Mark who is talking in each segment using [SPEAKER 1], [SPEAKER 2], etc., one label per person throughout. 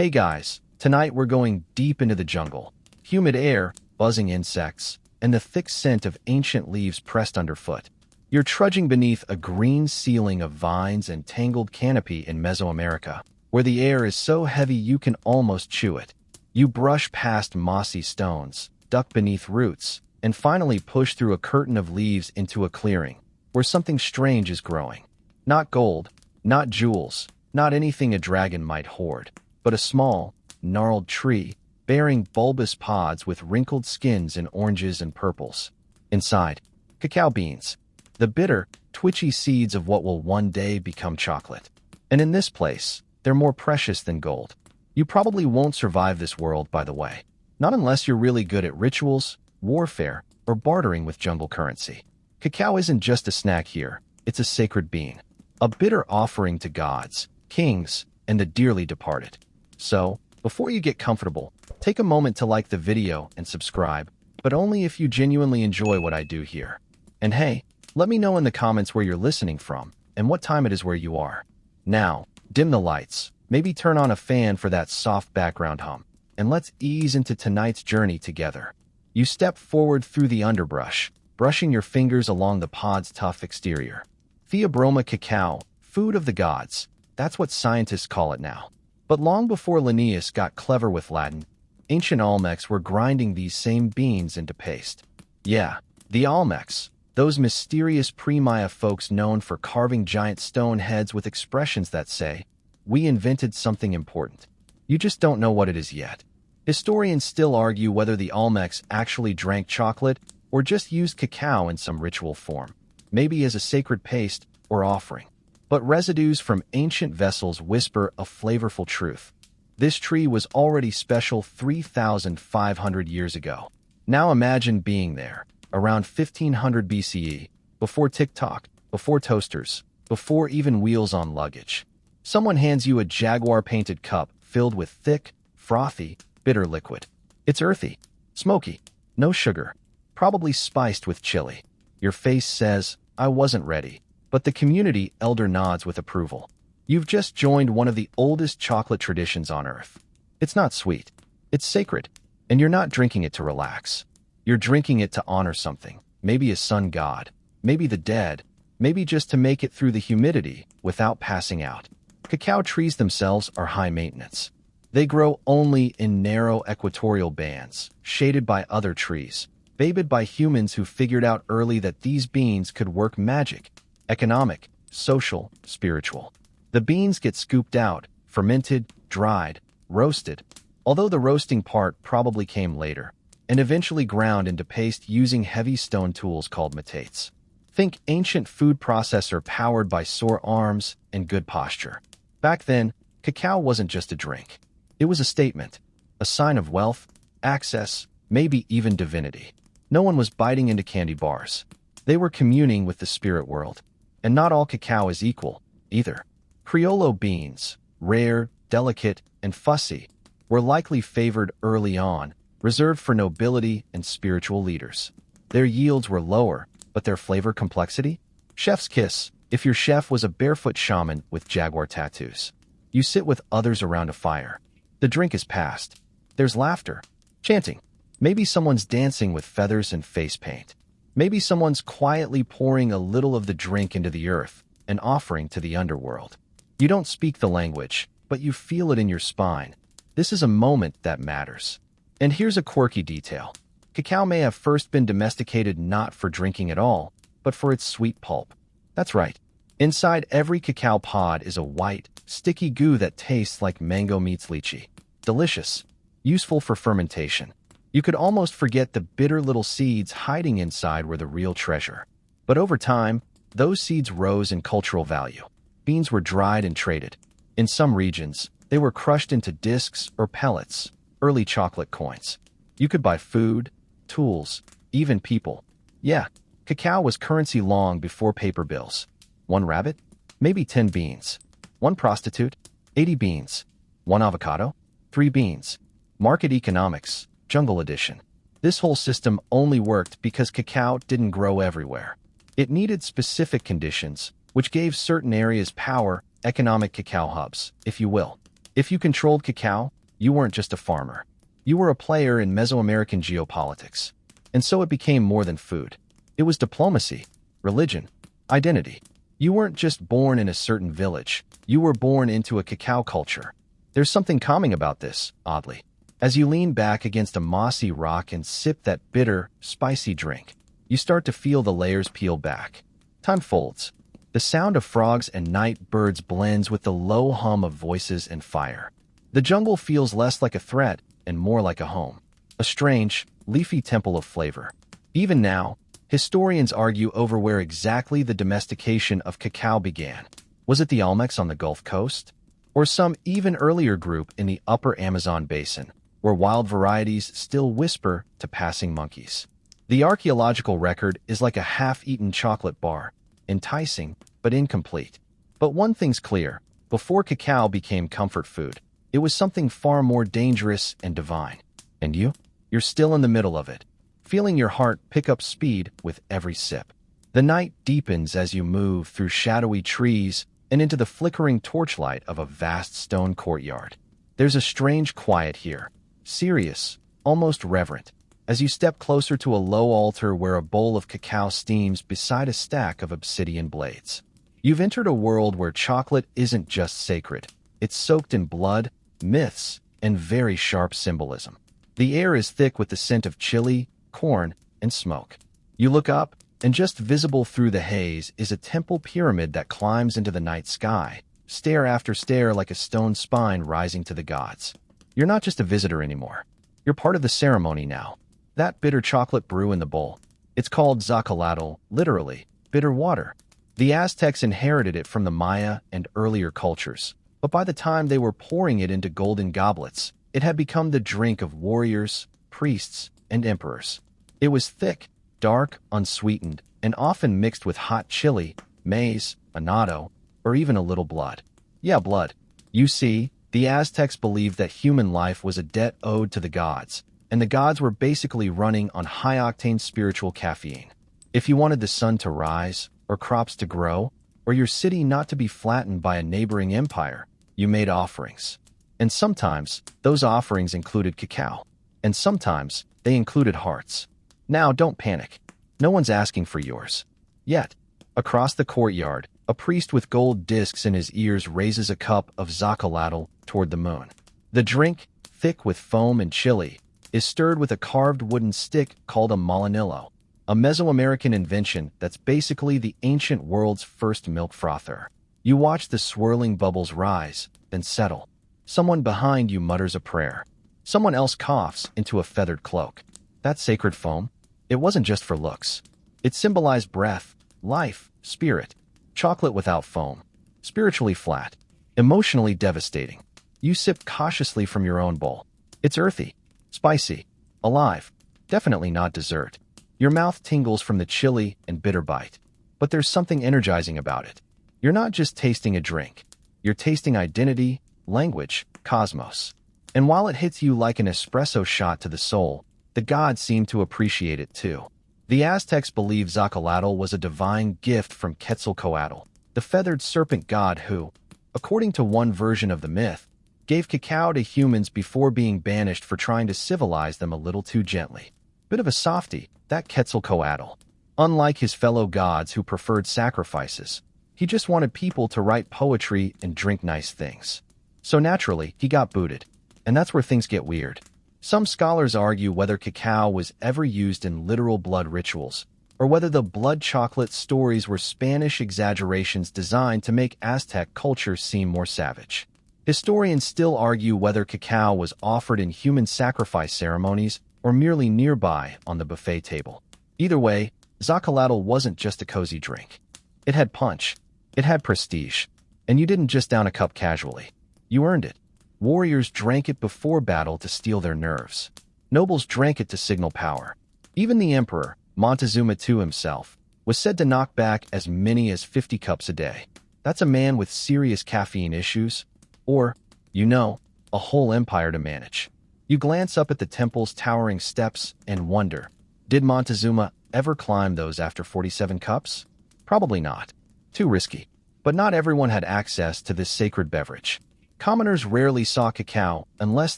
[SPEAKER 1] Hey guys, tonight we're going deep into the jungle. Humid air, buzzing insects, and the thick scent of ancient leaves pressed underfoot. You're trudging beneath a green ceiling of vines and tangled canopy in Mesoamerica, where the air is so heavy you can almost chew it. You brush past mossy stones, duck beneath roots, and finally push through a curtain of leaves into a clearing, where something strange is growing. Not gold, not jewels, not anything a dragon might hoard, but a small, gnarled tree, bearing bulbous pods with wrinkled skins in oranges and purples. Inside, cacao beans, the bitter, twitchy seeds of what will one day become chocolate. And in this place, they're more precious than gold. You probably won't survive this world, by the way. Not unless you're really good at rituals, warfare, or bartering with jungle currency. Cacao isn't just a snack here, it's a sacred bean. A bitter offering to gods, kings, and the dearly departed. So, before you get comfortable, take a moment to like the video and subscribe, but only if you genuinely enjoy what I do here. And hey, let me know in the comments where you're listening from and what time it is where you are. Now, dim the lights, maybe turn on a fan for that soft background hum, and let's ease into tonight's journey together. You step forward through the underbrush, brushing your fingers along the pod's tough exterior. Theobroma cacao, food of the gods. That's what scientists call it now. But long before Linnaeus got clever with Latin, ancient Olmecs were grinding these same beans into paste. Yeah, the Olmecs, those mysterious pre-Maya folks known for carving giant stone heads with expressions that say, "We invented something important. You just don't know what it is yet." Historians still argue whether the Olmecs actually drank chocolate or just used cacao in some ritual form, maybe as a sacred paste or offering. But residues from ancient vessels whisper a flavorful truth. This tree was already special 3,500 years ago. Now imagine being there, around 1500 BCE, before TikTok, before toasters, before even wheels on luggage. Someone hands you a jaguar-painted cup filled with thick, frothy, bitter liquid. It's earthy, smoky, no sugar, probably spiced with chili. Your face says, "I wasn't ready." But the community elder nods with approval. You've just joined one of the oldest chocolate traditions on Earth. It's not sweet. It's sacred. And you're not drinking it to relax. You're drinking it to honor something. Maybe a sun god. Maybe the dead. Maybe just to make it through the humidity without passing out. Cacao trees themselves are high maintenance. They grow only in narrow equatorial bands, shaded by other trees, babied by humans who figured out early that these beans could work magic. Economic, social, spiritual. The beans get scooped out, fermented, dried, roasted, although the roasting part probably came later, and eventually ground into paste using heavy stone tools called metates. Think ancient food processor powered by sore arms and good posture. Back then, cacao wasn't just a drink. It was a statement, a sign of wealth, access, maybe even divinity. No one was biting into candy bars. They were communing with the spirit world. And not all cacao is equal, either. Criollo beans, rare, delicate, and fussy, were likely favored early on, reserved for nobility and spiritual leaders. Their yields were lower, but their flavor complexity? Chef's kiss, if your chef was a barefoot shaman with jaguar tattoos. You sit with others around a fire. The drink is passed. There's laughter, chanting. Maybe someone's dancing with feathers and face paint. Maybe someone's quietly pouring a little of the drink into the earth, an offering to the underworld. You don't speak the language, but you feel it in your spine. This is a moment that matters. And here's a quirky detail. Cacao may have first been domesticated not for drinking at all, but for its sweet pulp. That's right. Inside every cacao pod is a white, sticky goo that tastes like mango meets lychee. Delicious. Useful for fermentation. You could almost forget the bitter little seeds hiding inside were the real treasure. But over time, those seeds rose in cultural value. Beans were dried and traded. In some regions, they were crushed into discs or pellets, early chocolate coins. You could buy food, tools, even people. Yeah, cacao was currency long before paper bills. One rabbit? Maybe 10 beans. One prostitute? 80 beans. One avocado? 3 beans. Market economics. Jungle edition. This whole system only worked because cacao didn't grow everywhere. It needed specific conditions, which gave certain areas power, economic cacao hubs, if you will. If you controlled cacao, you weren't just a farmer. You were a player in Mesoamerican geopolitics. And so it became more than food. It was diplomacy, religion, identity. You weren't just born in a certain village. You were born into a cacao culture. There's something calming about this, oddly. As you lean back against a mossy rock and sip that bitter, spicy drink, you start to feel the layers peel back. Time folds. The sound of frogs and night birds blends with the low hum of voices and fire. The jungle feels less like a threat and more like a home. A strange, leafy temple of flavor. Even now, historians argue over where exactly the domestication of cacao began. Was it the Olmecs on the Gulf Coast? Or some even earlier group in the upper Amazon basin, where wild varieties still whisper to passing monkeys? The archaeological record is like a half-eaten chocolate bar, enticing but incomplete. But one thing's clear, before cacao became comfort food, it was something far more dangerous and divine. And you're still in the middle of it, feeling your heart pick up speed with every sip. The night deepens as you move through shadowy trees and into the flickering torchlight of a vast stone courtyard. There's a strange quiet here, serious, almost reverent, as you step closer to a low altar where a bowl of cacao steams beside a stack of obsidian blades. You've entered a world where chocolate isn't just sacred. It's soaked in blood, myths, and very sharp symbolism. The air is thick with the scent of chili, corn, and smoke. You look up, and just visible through the haze is a temple pyramid that climbs into the night sky, stair after stair like a stone spine rising to the gods. You're not just a visitor anymore. You're part of the ceremony now. That bitter chocolate brew in the bowl. It's called zacalado, literally, bitter water. The Aztecs inherited it from the Maya and earlier cultures, but by the time they were pouring it into golden goblets, it had become the drink of warriors, priests, and emperors. It was thick, dark, unsweetened, and often mixed with hot chili, maize, annatto, or even a little blood. Yeah, blood. You see, the Aztecs believed that human life was a debt owed to the gods, and the gods were basically running on high-octane spiritual caffeine. If you wanted the sun to rise, or crops to grow, or your city not to be flattened by a neighboring empire, you made offerings. And sometimes, those offerings included cacao. And sometimes, they included hearts. Now, don't panic. No one's asking for yours. Yet, across the courtyard, a priest with gold discs in his ears raises a cup of zacalado toward the moon. The drink, thick with foam and chili, is stirred with a carved wooden stick called a molinillo, a Mesoamerican invention that's basically the ancient world's first milk frother. You watch the swirling bubbles rise, then settle. Someone behind you mutters a prayer. Someone else coughs into a feathered cloak. That sacred foam, it wasn't just for looks. It symbolized breath, life, spirit. Chocolate without foam. Spiritually flat. Emotionally devastating. You sip cautiously from your own bowl. It's earthy, spicy, alive. Definitely not dessert. Your mouth tingles from the chili and bitter bite. But there's something energizing about it. You're not just tasting a drink. You're tasting identity, language, cosmos. And while it hits you like an espresso shot to the soul, the gods seem to appreciate it too. The Aztecs believed zacalado was a divine gift from Quetzalcoatl, the feathered serpent god who, according to one version of the myth, gave cacao to humans before being banished for trying to civilize them a little too gently. Bit of a softie, that Quetzalcoatl. Unlike his fellow gods who preferred sacrifices, he just wanted people to write poetry and drink nice things. So naturally, he got booted. And that's where things get weird. Some scholars argue whether cacao was ever used in literal blood rituals, or whether the blood chocolate stories were Spanish exaggerations designed to make Aztec culture seem more savage. Historians still argue whether cacao was offered in human sacrifice ceremonies or merely nearby on the buffet table. Either way, zacalado wasn't just a cozy drink. It had punch. It had prestige. And you didn't just down a cup casually. You earned it. Warriors drank it before battle to steel their nerves. Nobles drank it to signal power. Even the emperor, Montezuma II himself, was said to knock back as many as 50 cups a day. That's a man with serious caffeine issues, or, a whole empire to manage. You glance up at the temple's towering steps and wonder, did Montezuma ever climb those after 47 cups? Probably not. Too risky. But not everyone had access to this sacred beverage. Commoners rarely saw cacao unless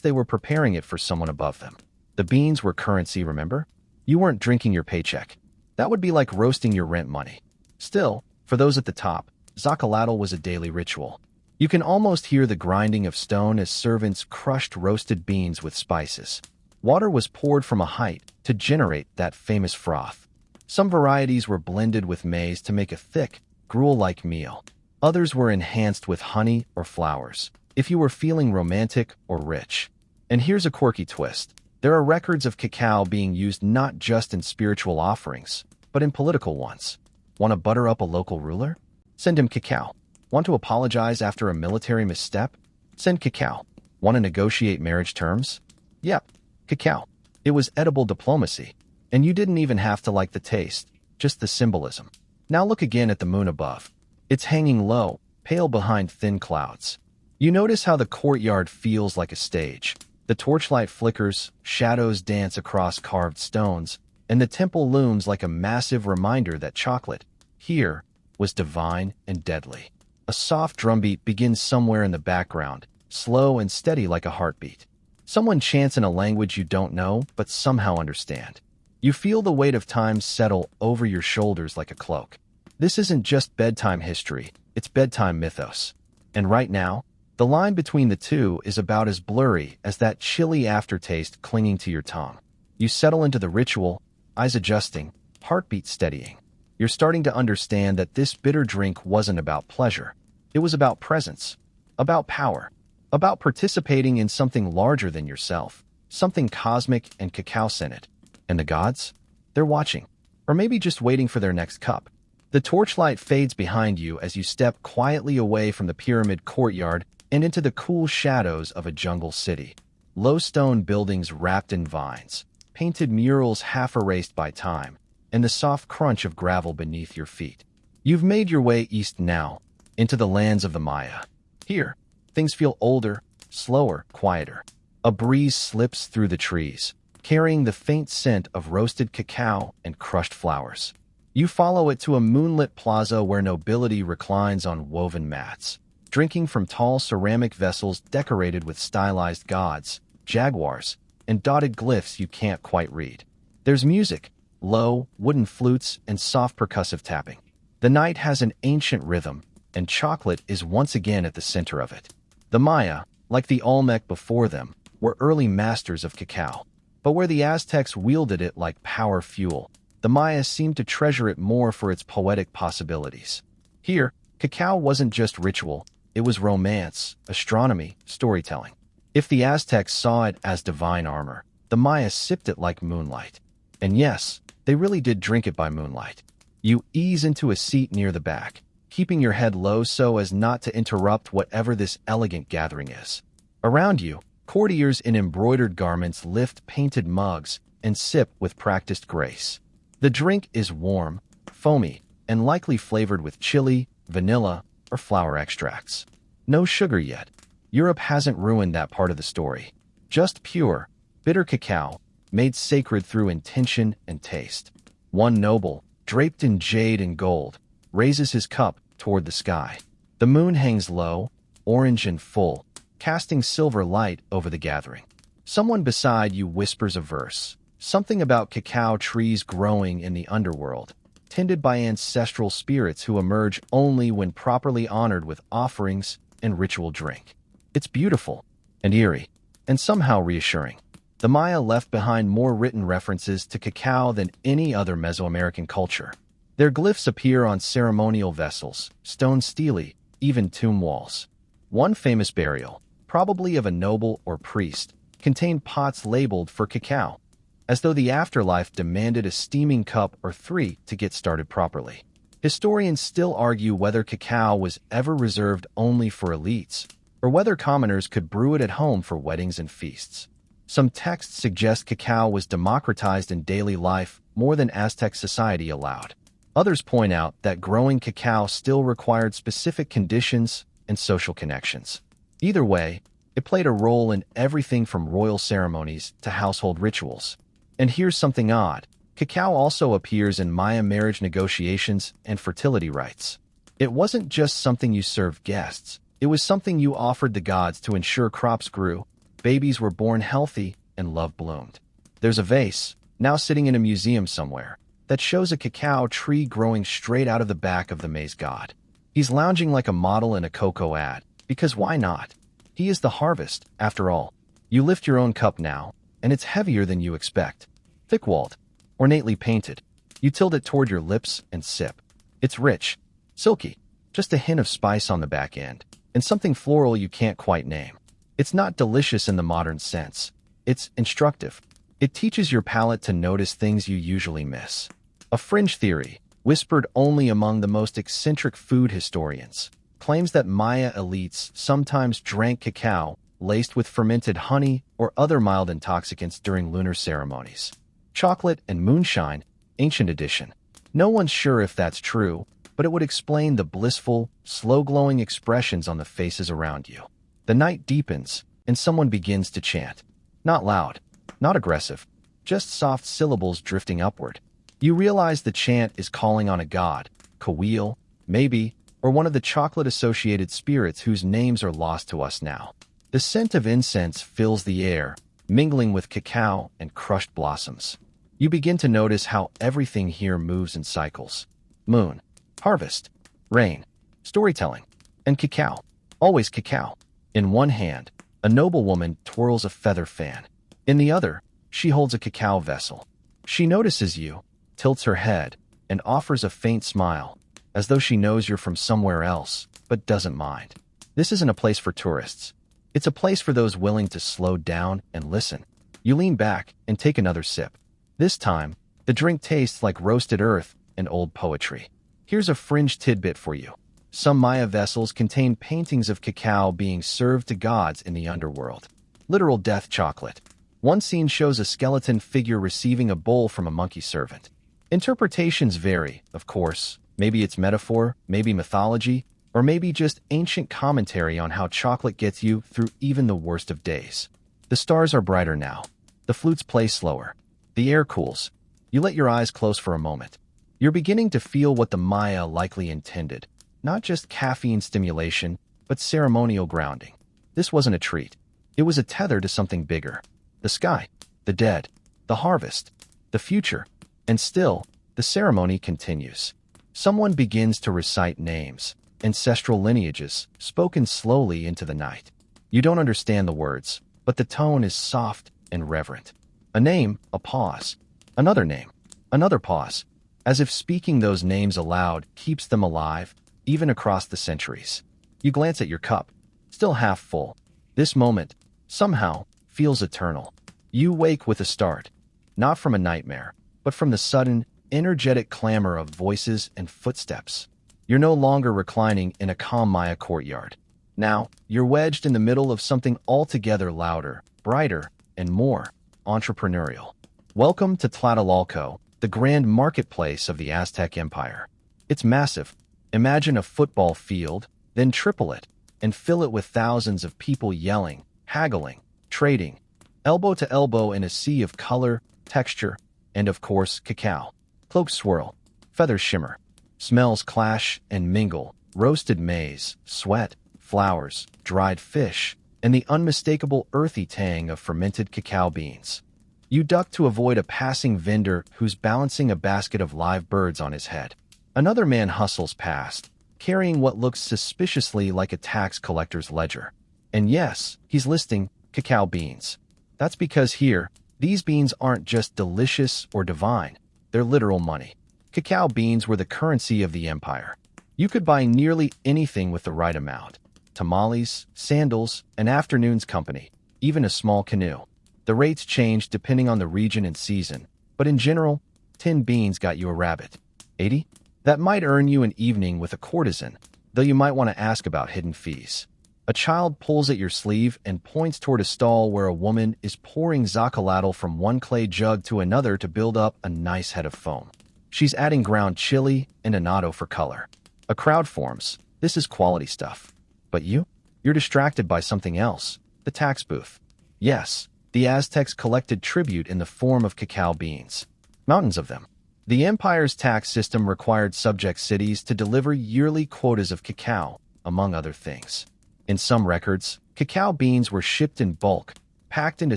[SPEAKER 1] they were preparing it for someone above them. The beans were currency, remember? You weren't drinking your paycheck. That would be like roasting your rent money. Still, for those at the top, Zacatl was a daily ritual. You can almost hear the grinding of stone as servants crushed roasted beans with spices. Water was poured from a height to generate that famous froth. Some varieties were blended with maize to make a thick, gruel-like meal. Others were enhanced with honey or flowers, if you were feeling romantic or rich. And here's a quirky twist. There are records of cacao being used not just in spiritual offerings, but in political ones. Want to butter up a local ruler? Send him cacao. Want to apologize after a military misstep? Send cacao. Want to negotiate marriage terms? Yep, cacao. It was edible diplomacy. And you didn't even have to like the taste, just the symbolism. Now look again at the moon above. It's hanging low, pale behind thin clouds. You notice how the courtyard feels like a stage. The torchlight flickers, shadows dance across carved stones, and the temple looms like a massive reminder that chocolate, here, was divine and deadly. A soft drumbeat begins somewhere in the background, slow and steady like a heartbeat. Someone chants in a language you don't know, but somehow understand. You feel the weight of time settle over your shoulders like a cloak. This isn't just bedtime history, it's bedtime mythos. And right now, the line between the two is about as blurry as that chilly aftertaste clinging to your tongue. You settle into the ritual, eyes adjusting, heartbeat steadying. You're starting to understand that this bitter drink wasn't about pleasure. It was about presence, about power, about participating in something larger than yourself, something cosmic and cacao-scented. And the gods? They're watching, or maybe just waiting for their next cup. The torchlight fades behind you as you step quietly away from the pyramid courtyard and into the cool shadows of a jungle city. Low stone buildings wrapped in vines, painted murals half erased by time, and the soft crunch of gravel beneath your feet. You've made your way east now, into the lands of the Maya. Here, things feel older, slower, quieter. A breeze slips through the trees, carrying the faint scent of roasted cacao and crushed flowers. You follow it to a moonlit plaza where nobility reclines on woven mats, drinking from tall ceramic vessels decorated with stylized gods, jaguars, and dotted glyphs you can't quite read. There's music, low, wooden flutes, and soft percussive tapping. The night has an ancient rhythm, and chocolate is once again at the center of it. The Maya, like the Olmec before them, were early masters of cacao. But where the Aztecs wielded it like power fuel, the Maya seemed to treasure it more for its poetic possibilities. Here, cacao wasn't just ritual, it was romance, astronomy, storytelling. If the Aztecs saw it as divine armor, the Maya sipped it like moonlight. And yes, they really did drink it by moonlight. You ease into a seat near the back, keeping your head low so as not to interrupt whatever this elegant gathering is. Around you, courtiers in embroidered garments lift painted mugs and sip with practiced grace. The drink is warm, foamy, and likely flavored with chili, vanilla, or flower extracts. No sugar yet. Europe hasn't ruined that part of the story. Just pure, bitter cacao, made sacred through intention and taste. One noble, draped in jade and gold, raises his cup toward the sky. The moon hangs low, orange and full, casting silver light over the gathering. Someone beside you whispers a verse, something about cacao trees growing in the underworld, tended by ancestral spirits who emerge only when properly honored with offerings and ritual drink. It's beautiful and eerie, and somehow reassuring. The Maya left behind more written references to cacao than any other Mesoamerican culture. Their glyphs appear on ceremonial vessels, stone stelae, even tomb walls. One famous burial, probably of a noble or priest, contained pots labeled for cacao, as though the afterlife demanded a steaming cup or three to get started properly. Historians still argue whether cacao was ever reserved only for elites, or whether commoners could brew it at home for weddings and feasts. Some texts suggest cacao was democratized in daily life more than Aztec society allowed. Others point out that growing cacao still required specific conditions and social connections. Either way, it played a role in everything from royal ceremonies to household rituals. And here's something odd. Cacao also appears in Maya marriage negotiations and fertility rites. It wasn't just something you served guests. It was something you offered the gods to ensure crops grew, babies were born healthy, and love bloomed. There's a vase, now sitting in a museum somewhere, that shows a cacao tree growing straight out of the back of the maize god. He's lounging like a model in a cocoa ad, because why not? He is the harvest, after all. You lift your own cup now, and it's heavier than you expect. Thick-walled, ornately painted. You tilt it toward your lips and sip. It's rich, silky, just a hint of spice on the back end, and something floral you can't quite name. It's not delicious in the modern sense. It's instructive. It teaches your palate to notice things you usually miss. A fringe theory, whispered only among the most eccentric food historians, claims that Maya elites sometimes drank cacao laced with fermented honey or other mild intoxicants during lunar ceremonies. Chocolate and moonshine, ancient edition. No one's sure if that's true, but it would explain the blissful, slow-glowing expressions on the faces around you. The night deepens, and someone begins to chant. Not loud, not aggressive, just soft syllables drifting upward. You realize the chant is calling on a god, Cacao, maybe, or one of the chocolate-associated spirits whose names are lost to us now. The scent of incense fills the air, mingling with cacao and crushed blossoms. You begin to notice how everything here moves in cycles. Moon, harvest, rain, storytelling, and cacao. Always cacao. In one hand, a noblewoman twirls a feather fan. In the other, she holds a cacao vessel. She notices you, tilts her head, and offers a faint smile, as though she knows you're from somewhere else, but doesn't mind. This isn't a place for tourists. It's a place for those willing to slow down and listen. You lean back and take another sip. This time, the drink tastes like roasted earth and old poetry. Here's a fringe tidbit for you. Some Maya vessels contain paintings of cacao being served to gods in the underworld. Literal death chocolate. One scene shows a skeleton figure receiving a bowl from a monkey servant. Interpretations vary, of course. Maybe it's metaphor, maybe mythology, or maybe just ancient commentary on how chocolate gets you through even the worst of days. The stars are brighter now. The flutes play slower. The air cools. You let your eyes close for a moment. You're beginning to feel what the Maya likely intended. Not just caffeine stimulation, but ceremonial grounding. This wasn't a treat. It was a tether to something bigger. The sky, the dead, the harvest, the future. And still, the ceremony continues. Someone begins to recite names, ancestral lineages, spoken slowly into the night. You don't understand the words, but the tone is soft and reverent. A name, a pause. Another name, another pause. As if speaking those names aloud keeps them alive, even across the centuries. You glance at your cup, still half full. This moment, somehow, feels eternal. You wake with a start, not from a nightmare, but from the sudden, energetic clamor of voices and footsteps. You're no longer reclining in a calm Maya courtyard. Now, you're wedged in the middle of something altogether louder, brighter, and more entrepreneurial. Welcome to Tlatelolco, the grand marketplace of the Aztec Empire. It's massive. Imagine a football field, then triple it, and fill it with thousands of people yelling, haggling, trading, elbow to elbow in a sea of color, texture, and of course, cacao. Cloaks swirl, feathers shimmer, smells clash and mingle, roasted maize, sweat, flowers, dried fish, and the unmistakable earthy tang of fermented cacao beans. You duck to avoid a passing vendor who's balancing a basket of live birds on his head. Another man hustles past, carrying what looks suspiciously like a tax collector's ledger. And yes, he's listing cacao beans. That's because here, these beans aren't just delicious or divine, they're literal money. Cacao beans were the currency of the empire. You could buy nearly anything with the right amount. Tamales, sandals, an afternoon's company, even a small canoe. The rates changed depending on the region and season, but in general, 10 beans got you a rabbit. 80? That might earn you an evening with a courtesan, though you might want to ask about hidden fees. A child pulls at your sleeve and points toward a stall where a woman is pouring zacatl from one clay jug to another to build up a nice head of foam. She's adding ground chili and annatto for color. A crowd forms. This is quality stuff. But you? You're distracted by something else. The tax booth. Yes, the Aztecs collected tribute in the form of cacao beans. Mountains of them. The empire's tax system required subject cities to deliver yearly quotas of cacao, among other things. In some records, cacao beans were shipped in bulk, packed into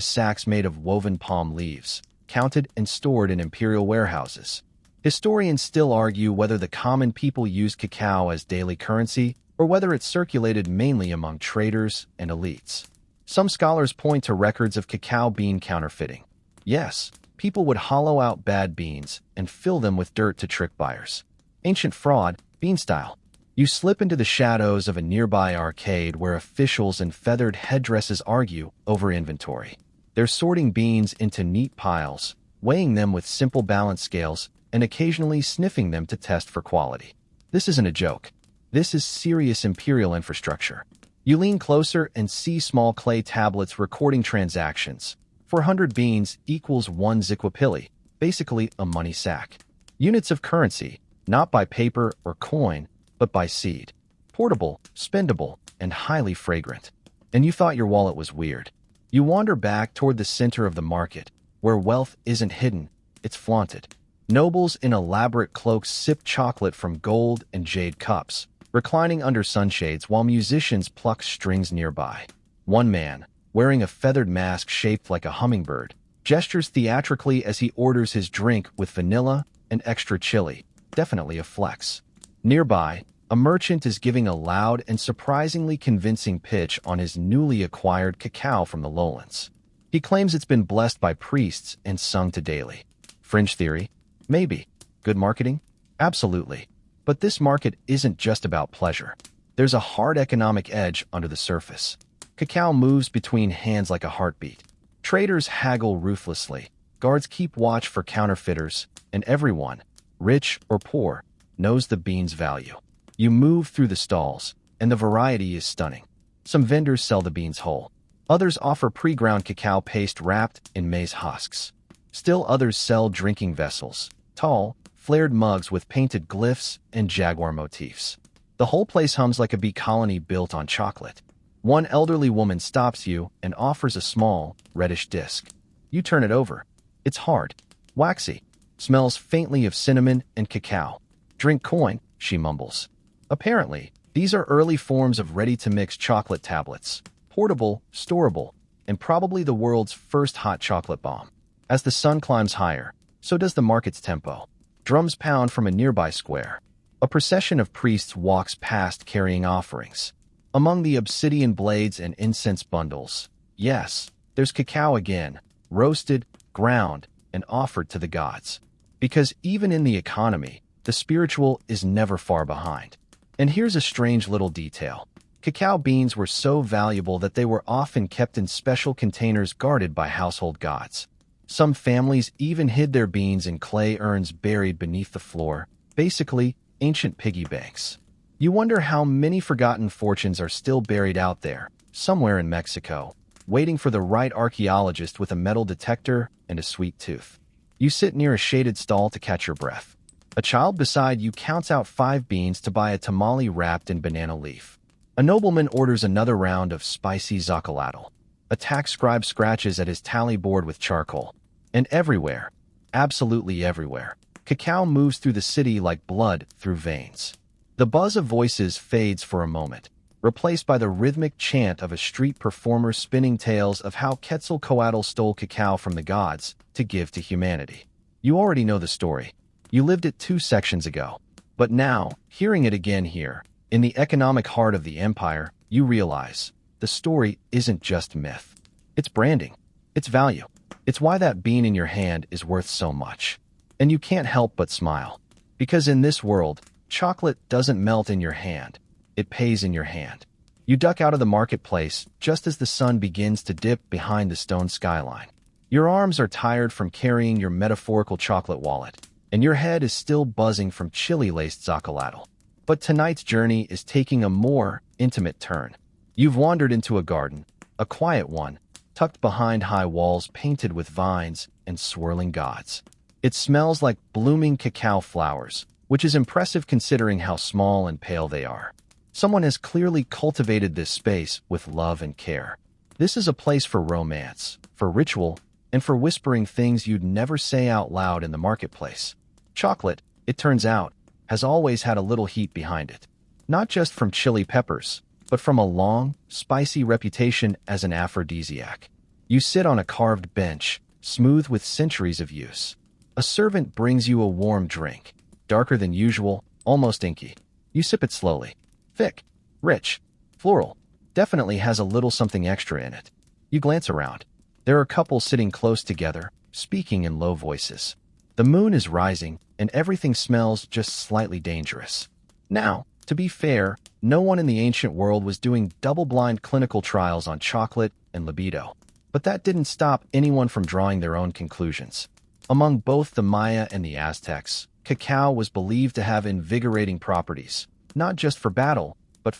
[SPEAKER 1] sacks made of woven palm leaves, counted and stored in imperial warehouses. Historians still argue whether the common people used cacao as daily currency or whether it circulated mainly among traders and elites. Some scholars point to records of cacao bean counterfeiting. Yes, people would hollow out bad beans and fill them with dirt to trick buyers. Ancient fraud, bean style. You slip into the shadows of a nearby arcade where officials in feathered headdresses argue over inventory. They're sorting beans into neat piles, weighing them with simple balance scales, and occasionally sniffing them to test for quality. This isn't a joke. This is serious imperial infrastructure. You lean closer and see small clay tablets recording transactions. 400 beans equals 1 ziquipilli, basically a money sack. Units of currency, not by paper or coin, but by seed. Portable, spendable, and highly fragrant. And you thought your wallet was weird. You wander back toward the center of the market, where wealth isn't hidden, it's flaunted. Nobles in elaborate cloaks sip chocolate from gold and jade cups, reclining under sunshades while musicians pluck strings nearby. One man, wearing a feathered mask shaped like a hummingbird, gestures theatrically as he orders his drink with vanilla and extra chili, definitely a flex. Nearby, a merchant is giving a loud and surprisingly convincing pitch on his newly acquired cacao from the lowlands. He claims it's been blessed by priests and sung to daily. Fringe theory? Maybe. Good marketing? Absolutely. But this market isn't just about pleasure. There's a hard economic edge under the surface. Cacao moves between hands like a heartbeat. Traders haggle ruthlessly. Guards keep watch for counterfeiters, and everyone, rich or poor, knows the bean's value. You move through the stalls, and the variety is stunning. Some vendors sell the beans whole. Others offer pre-ground cacao paste wrapped in maize husks. Still others sell drinking vessels, tall, flared mugs with painted glyphs and jaguar motifs. The whole place hums like a bee colony built on chocolate. One elderly woman stops you and offers a small, reddish disc. You turn it over. It's hard, waxy, smells faintly of cinnamon and cacao. Drink coin, she mumbles. Apparently, these are early forms of ready-to-mix chocolate tablets, portable, storable, and probably the world's first hot chocolate bomb. As the sun climbs higher, so does the market's tempo. Drums pound from a nearby square. A procession of priests walks past carrying offerings. Among the obsidian blades and incense bundles, yes, there's cacao again, roasted, ground, and offered to the gods. Because even in the economy, the spiritual is never far behind. And here's a strange little detail. Cacao beans were so valuable that they were often kept in special containers guarded by household gods. Some families even hid their beans in clay urns buried beneath the floor, basically ancient piggy banks. You wonder how many forgotten fortunes are still buried out there, somewhere in Mexico, waiting for the right archaeologist with a metal detector and a sweet tooth. You sit near a shaded stall to catch your breath. A child beside you counts out 5 beans to buy a tamale wrapped in banana leaf. A nobleman orders another round of spicy zacalado. A tax scribe scratches at his tally board with charcoal. And everywhere, absolutely everywhere, cacao moves through the city like blood through veins. The buzz of voices fades for a moment, replaced by the rhythmic chant of a street performer spinning tales of how Quetzalcoatl stole cacao from the gods to give to humanity. You already know the story. You lived it 2 sections ago. But now, hearing it again here, in the economic heart of the empire, you realize the story isn't just myth. It's branding. It's value. It's why that bean in your hand is worth so much. And you can't help but smile. Because in this world, chocolate doesn't melt in your hand. It pays in your hand. You duck out of the marketplace just as the sun begins to dip behind the stone skyline. Your arms are tired from carrying your metaphorical chocolate wallet, and your head is still buzzing from chili-laced zacalado. But tonight's journey is taking a more intimate turn. You've wandered into a garden, a quiet one, tucked behind high walls painted with vines and swirling gods. It smells like blooming cacao flowers, which is impressive considering how small and pale they are. Someone has clearly cultivated this space with love and care. This is a place for romance, for ritual, and for whispering things you'd never say out loud in the marketplace. Chocolate, it turns out, has always had a little heat behind it. Not just from chili peppers, but from a long, spicy reputation as an aphrodisiac. You sit on a carved bench, smooth with centuries of use. A servant brings you a warm drink, darker than usual, almost inky. You sip it slowly. Thick, rich, floral. Definitely has a little something extra in it. You glance around. There are couples sitting close together, speaking in low voices. The moon is rising, and everything smells just slightly dangerous. Now, to be fair, no one in the ancient world was doing double-blind clinical trials on chocolate and libido. But that didn't stop anyone from drawing their own conclusions. Among both the Maya and the Aztecs, cacao was believed to have invigorating properties, not just for battle, but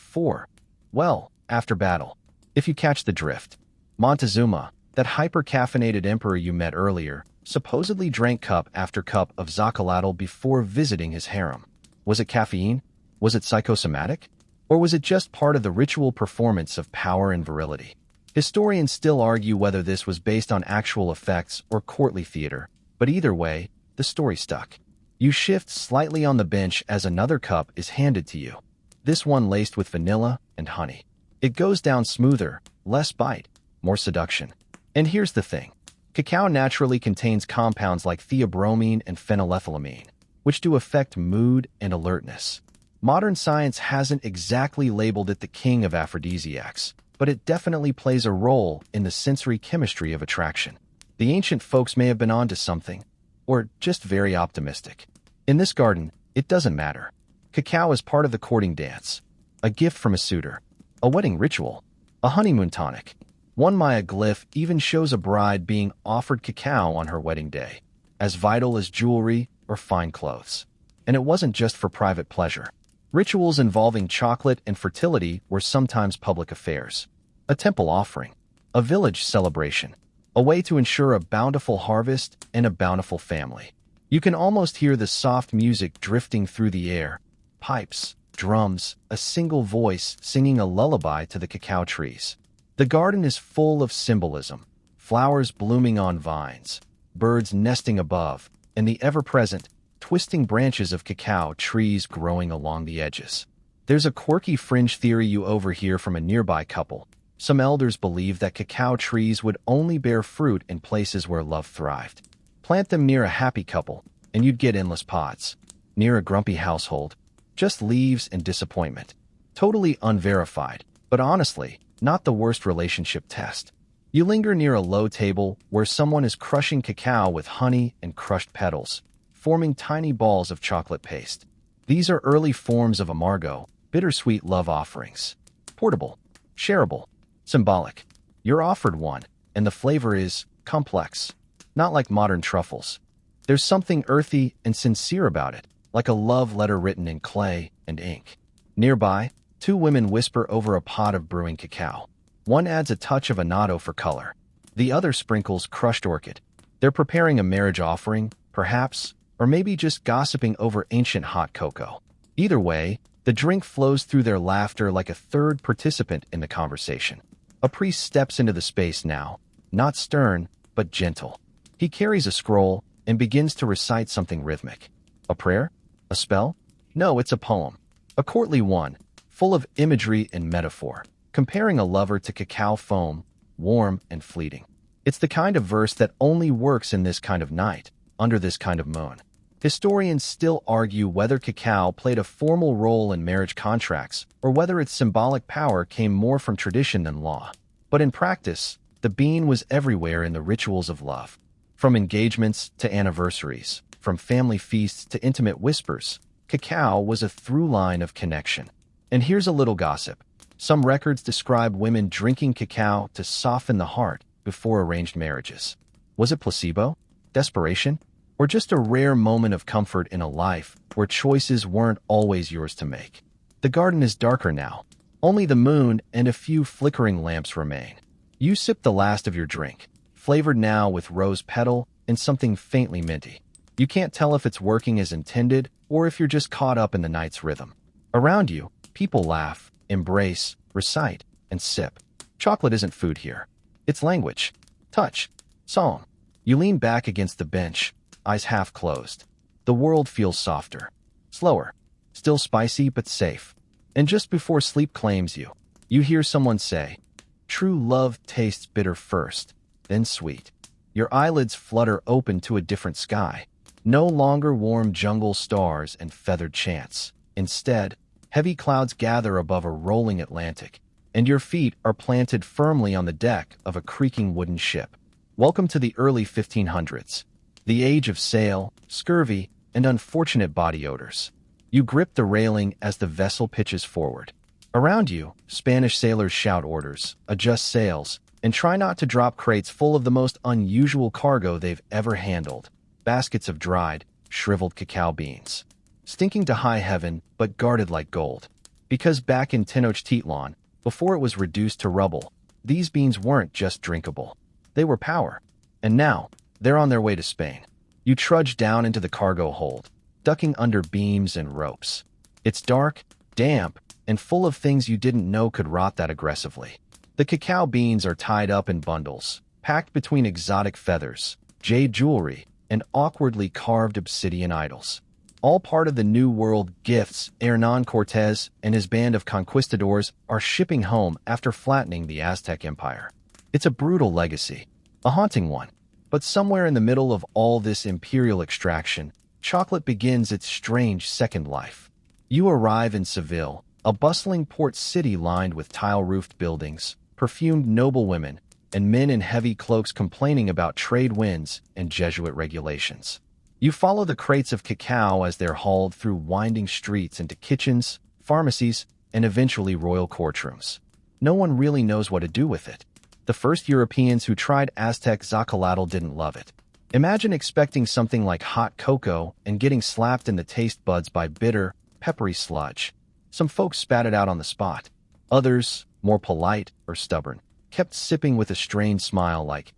[SPEAKER 1] after battle. If you catch the drift. Montezuma, that hyper-caffeinated emperor you met earlier, supposedly drank cup after cup of zacatl before visiting his harem. Was it caffeine? Was it psychosomatic? Or was it just part of the ritual performance of power and virility? Historians still argue whether this was based on actual effects or courtly theater, but either way, the story stuck. You shift slightly on the bench as another cup is handed to you. This one laced with vanilla and honey. It goes down smoother, less bite, more seduction. And here's the thing. Cacao naturally contains compounds like theobromine and phenylethylamine, which do affect mood and alertness. Modern science hasn't exactly labeled it the king of aphrodisiacs, but it definitely plays a role in the sensory chemistry of attraction. The ancient folks may have been onto something, or just very optimistic. In this garden, it doesn't matter. Cacao is part of the courting dance, a gift from a suitor, a wedding ritual, a honeymoon tonic. One Maya glyph even shows a bride being offered cacao on her wedding day, as vital as jewelry or fine clothes. And it wasn't just for private pleasure. Rituals involving chocolate and fertility were sometimes public affairs. A temple offering, a village celebration, a way to ensure a bountiful harvest and a bountiful family. You can almost hear the soft music drifting through the air, pipes, drums, a single voice singing a lullaby to the cacao trees. The garden is full of symbolism, flowers blooming on vines, birds nesting above, and the ever-present, twisting branches of cacao trees growing along the edges. There's a quirky fringe theory you overhear from a nearby couple. Some elders believe that cacao trees would only bear fruit in places where love thrived. Plant them near a happy couple, and you'd get endless pods. Near a grumpy household, just leaves and disappointment. Totally unverified, but honestly, not the worst relationship test. You linger near a low table where someone is crushing cacao with honey and crushed petals, forming tiny balls of chocolate paste. These are early forms of amargo, bittersweet love offerings. Portable, shareable, symbolic. You're offered one, and the flavor is complex. Not like modern truffles. There's something earthy and sincere about it, like a love letter written in clay and ink. Nearby, two women whisper over a pot of brewing cacao. One adds a touch of annatto for color. The other sprinkles crushed orchid. They're preparing a marriage offering, perhaps, or maybe just gossiping over ancient hot cocoa. Either way, the drink flows through their laughter like a third participant in the conversation. A priest steps into the space now, not stern, but gentle. He carries a scroll and begins to recite something rhythmic. A prayer? A spell? No, it's a poem. A courtly one, full of imagery and metaphor, comparing a lover to cacao foam, warm and fleeting. It's the kind of verse that only works in this kind of night, under this kind of moon. Historians still argue whether cacao played a formal role in marriage contracts or whether its symbolic power came more from tradition than law. But in practice, the bean was everywhere in the rituals of love. From engagements to anniversaries, from family feasts to intimate whispers, cacao was a through line of connection. And here's a little gossip. Some records describe women drinking cacao to soften the heart before arranged marriages. Was it placebo? Desperation? Or just a rare moment of comfort in a life where choices weren't always yours to make? The garden is darker now. Only the moon and a few flickering lamps remain. You sip the last of your drink, flavored now with rose petal and something faintly minty. You can't tell if it's working as intended or if you're just caught up in the night's rhythm. Around you, people laugh, embrace, recite, and sip. Chocolate isn't food here. It's language, touch, song. You lean back against the bench, eyes half closed. The world feels softer, slower, still spicy but safe. And just before sleep claims you, You hear someone say, "True love tastes bitter first, then sweet." Your eyelids flutter open to a different sky. No longer warm jungle stars and feathered chants. Instead, heavy clouds gather above a rolling Atlantic, and your feet are planted firmly on the deck of a creaking wooden ship. Welcome to the early 1500s, the age of sail, scurvy, and unfortunate body odors. You grip the railing as the vessel pitches forward. Around you, Spanish sailors shout orders, adjust sails, and try not to drop crates full of the most unusual cargo they've ever handled. Baskets of dried, shriveled cacao beans. Stinking to high heaven, but guarded like gold. Because back in Tenochtitlan, before it was reduced to rubble, these beans weren't just drinkable. They were power. And now, they're on their way to Spain. You trudge down into the cargo hold, ducking under beams and ropes. It's dark, damp, and full of things you didn't know could rot that aggressively. The cacao beans are tied up in bundles, packed between exotic feathers, jade jewelry, and awkwardly carved obsidian idols. All part of the New World gifts Hernán Cortés and his band of conquistadors are shipping home after flattening the Aztec Empire. It's a brutal legacy, a haunting one. But somewhere in the middle of all this imperial extraction, chocolate begins its strange second life. You arrive in Seville, a bustling port city lined with tile-roofed buildings, perfumed noblewomen, and men in heavy cloaks complaining about trade winds and Jesuit regulations. You follow the crates of cacao as they're hauled through winding streets into kitchens, pharmacies, and eventually royal courtrooms. No one really knows what to do with it. The first Europeans who tried Aztec zacalado didn't love it. Imagine expecting something like hot cocoa and getting slapped in the taste buds by bitter, peppery sludge. Some folks spat it out on the spot. Others, more polite or stubborn, kept sipping with a strained smile like,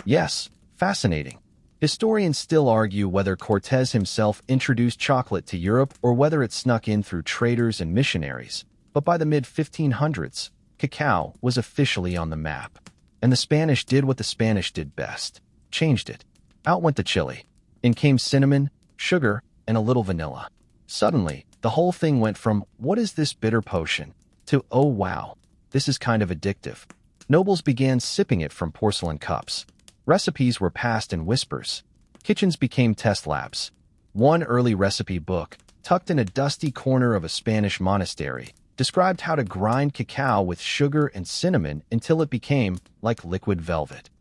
[SPEAKER 1] Yes, fascinating. Historians still argue whether Cortés himself introduced chocolate to Europe or whether it snuck in through traders and missionaries. But by the mid-1500s, cacao was officially on the map. And the Spanish did what the Spanish did best. Changed it. Out went the chili. In came cinnamon, sugar, and a little vanilla. Suddenly, the whole thing went from, "What is this bitter potion?" to, "Oh wow, this is kind of addictive." Nobles began sipping it from porcelain cups. Recipes were passed in whispers. Kitchens became test labs. One early recipe book, tucked in a dusty corner of a Spanish monastery, described how to grind cacao with sugar and cinnamon until it became like liquid velvet.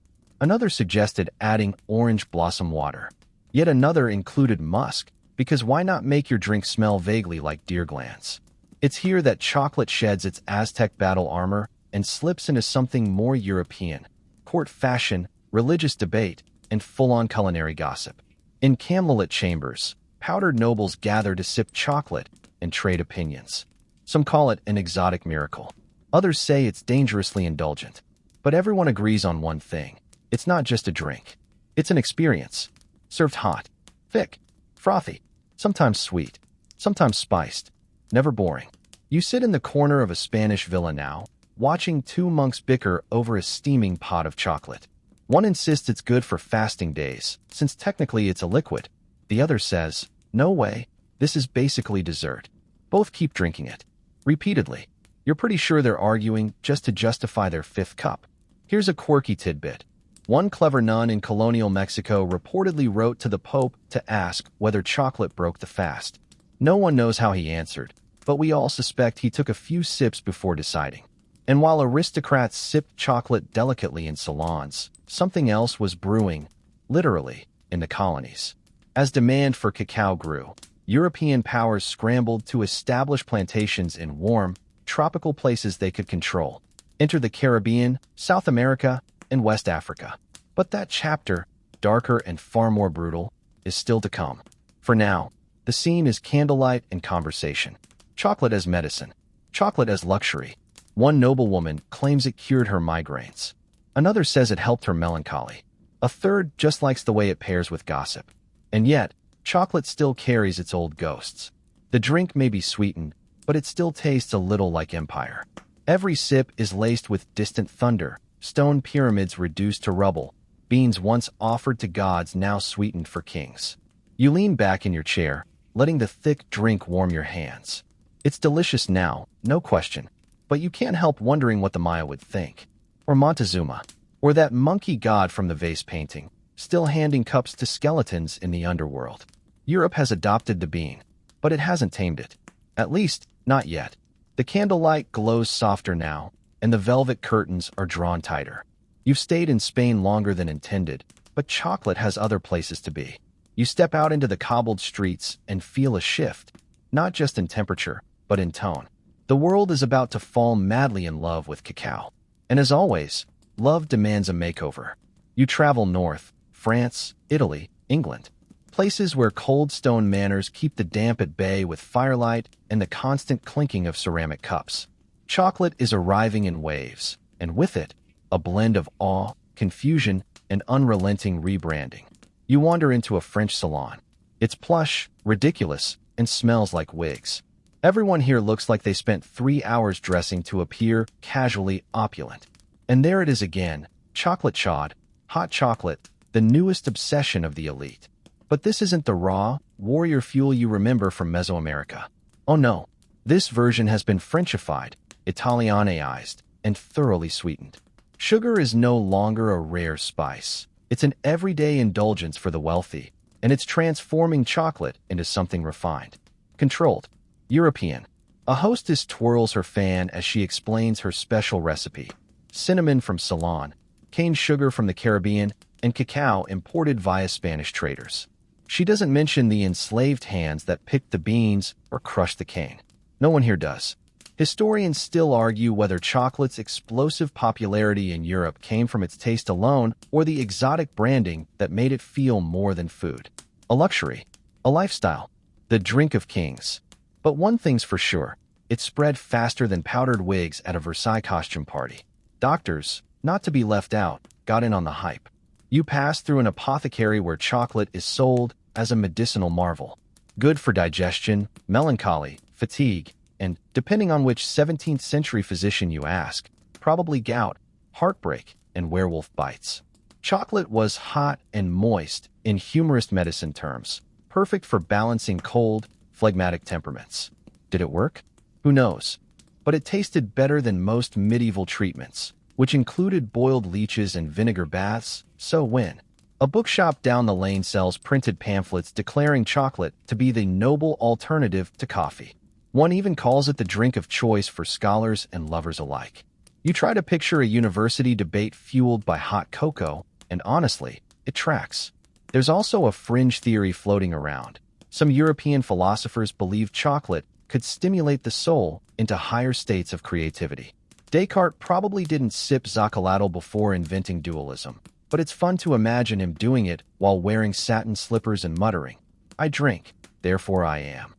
[SPEAKER 1] Another suggested adding orange blossom water. Yet another included musk, because why not make your drink smell vaguely like deer glands? It's here that chocolate sheds its Aztec battle armor and slips into something more European: court fashion, religious debate, and full-on culinary gossip. In candlelit chambers, powdered nobles gather to sip chocolate and trade opinions. Some call it an exotic miracle. Others say it's dangerously indulgent. But everyone agrees on one thing. It's not just a drink. It's an experience. Served hot, thick, frothy, sometimes sweet, sometimes spiced, never boring. You sit in the corner of a Spanish villa now, watching two monks bicker over a steaming pot of chocolate. One insists it's good for fasting days, since technically it's a liquid. The other says, "No way, this is basically dessert." Both keep drinking it. Repeatedly. You're pretty sure they're arguing just to justify their fifth cup. Here's a quirky tidbit. One clever nun in colonial Mexico reportedly wrote to the Pope to ask whether chocolate broke the fast. No one knows how he answered, but we all suspect he took a few sips before deciding. And while aristocrats sipped chocolate delicately in salons, something else was brewing, literally, in the colonies. As demand for cacao grew, European powers scrambled to establish plantations in warm, tropical places they could control. Enter the Caribbean, South America, and West Africa. But that chapter, darker and far more brutal, is still to come. For now, the scene is candlelight and conversation. Chocolate as medicine. Chocolate as luxury. One noblewoman claims it cured her migraines. Another says it helped her melancholy. A third just likes the way it pairs with gossip. And yet, chocolate still carries its old ghosts. The drink may be sweetened, but it still tastes a little like empire. Every sip is laced with distant thunder, stone pyramids reduced to rubble, beans once offered to gods now sweetened for kings. You lean back in your chair, letting the thick drink warm your hands. It's delicious now, no question, But you can't help wondering what the Maya would think. Or Montezuma. Or that monkey god from the vase painting, still handing cups to skeletons in the underworld. Europe has adopted the bean, but it hasn't tamed it. At least, not yet. The candlelight glows softer now, and the velvet curtains are drawn tighter. You've stayed in Spain longer than intended, but chocolate has other places to be. You step out into the cobbled streets and feel a shift, not just in temperature, but in tone. The world is about to fall madly in love with cacao. And as always, love demands a makeover. You travel north, France, Italy, England. Places where cold stone manners keep the damp at bay with firelight and the constant clinking of ceramic cups. Chocolate is arriving in waves, and with it, a blend of awe, confusion, and unrelenting rebranding. You wander into a French salon. It's plush, ridiculous, and smells like wigs. Everyone here looks like they spent 3 hours dressing to appear casually opulent. And there it is again, chocolate chawed, hot chocolate, the newest obsession of the elite. But this isn't the raw, warrior fuel you remember from Mesoamerica. Oh no, this version has been Frenchified, Italianized, and thoroughly sweetened. Sugar is no longer a rare spice. It's an everyday indulgence for the wealthy, and it's transforming chocolate into something refined. Controlled. European. A hostess twirls her fan as she explains her special recipe. Cinnamon from Ceylon, cane sugar from the Caribbean, and cacao imported via Spanish traders. She doesn't mention the enslaved hands that picked the beans or crushed the cane. No one here does. Historians still argue whether chocolate's explosive popularity in Europe came from its taste alone or the exotic branding that made it feel more than food. A luxury. A lifestyle. The drink of kings. But one thing's for sure. It spread faster than powdered wigs at a Versailles costume party. Doctors, not to be left out, got in on the hype. You pass through an apothecary where chocolate is sold as a medicinal marvel. Good for digestion, melancholy, fatigue, and, depending on which 17th century physician you ask, probably gout, heartbreak, and werewolf bites. Chocolate was hot and moist in humorous medicine terms, perfect for balancing cold, phlegmatic temperaments. Did it work? Who knows? But it tasted better than most medieval treatments, which included boiled leeches and vinegar baths, so when a bookshop down the lane sells printed pamphlets declaring chocolate to be the noble alternative to coffee. One even calls it the drink of choice for scholars and lovers alike. You try to picture a university debate fueled by hot cocoa, and honestly, it tracks. There's also a fringe theory floating around. Some European philosophers believe chocolate could stimulate the soul into higher states of creativity. Descartes probably didn't sip Zaccalatl before inventing dualism, but it's fun to imagine him doing it while wearing satin slippers and muttering, "I drink, therefore I am."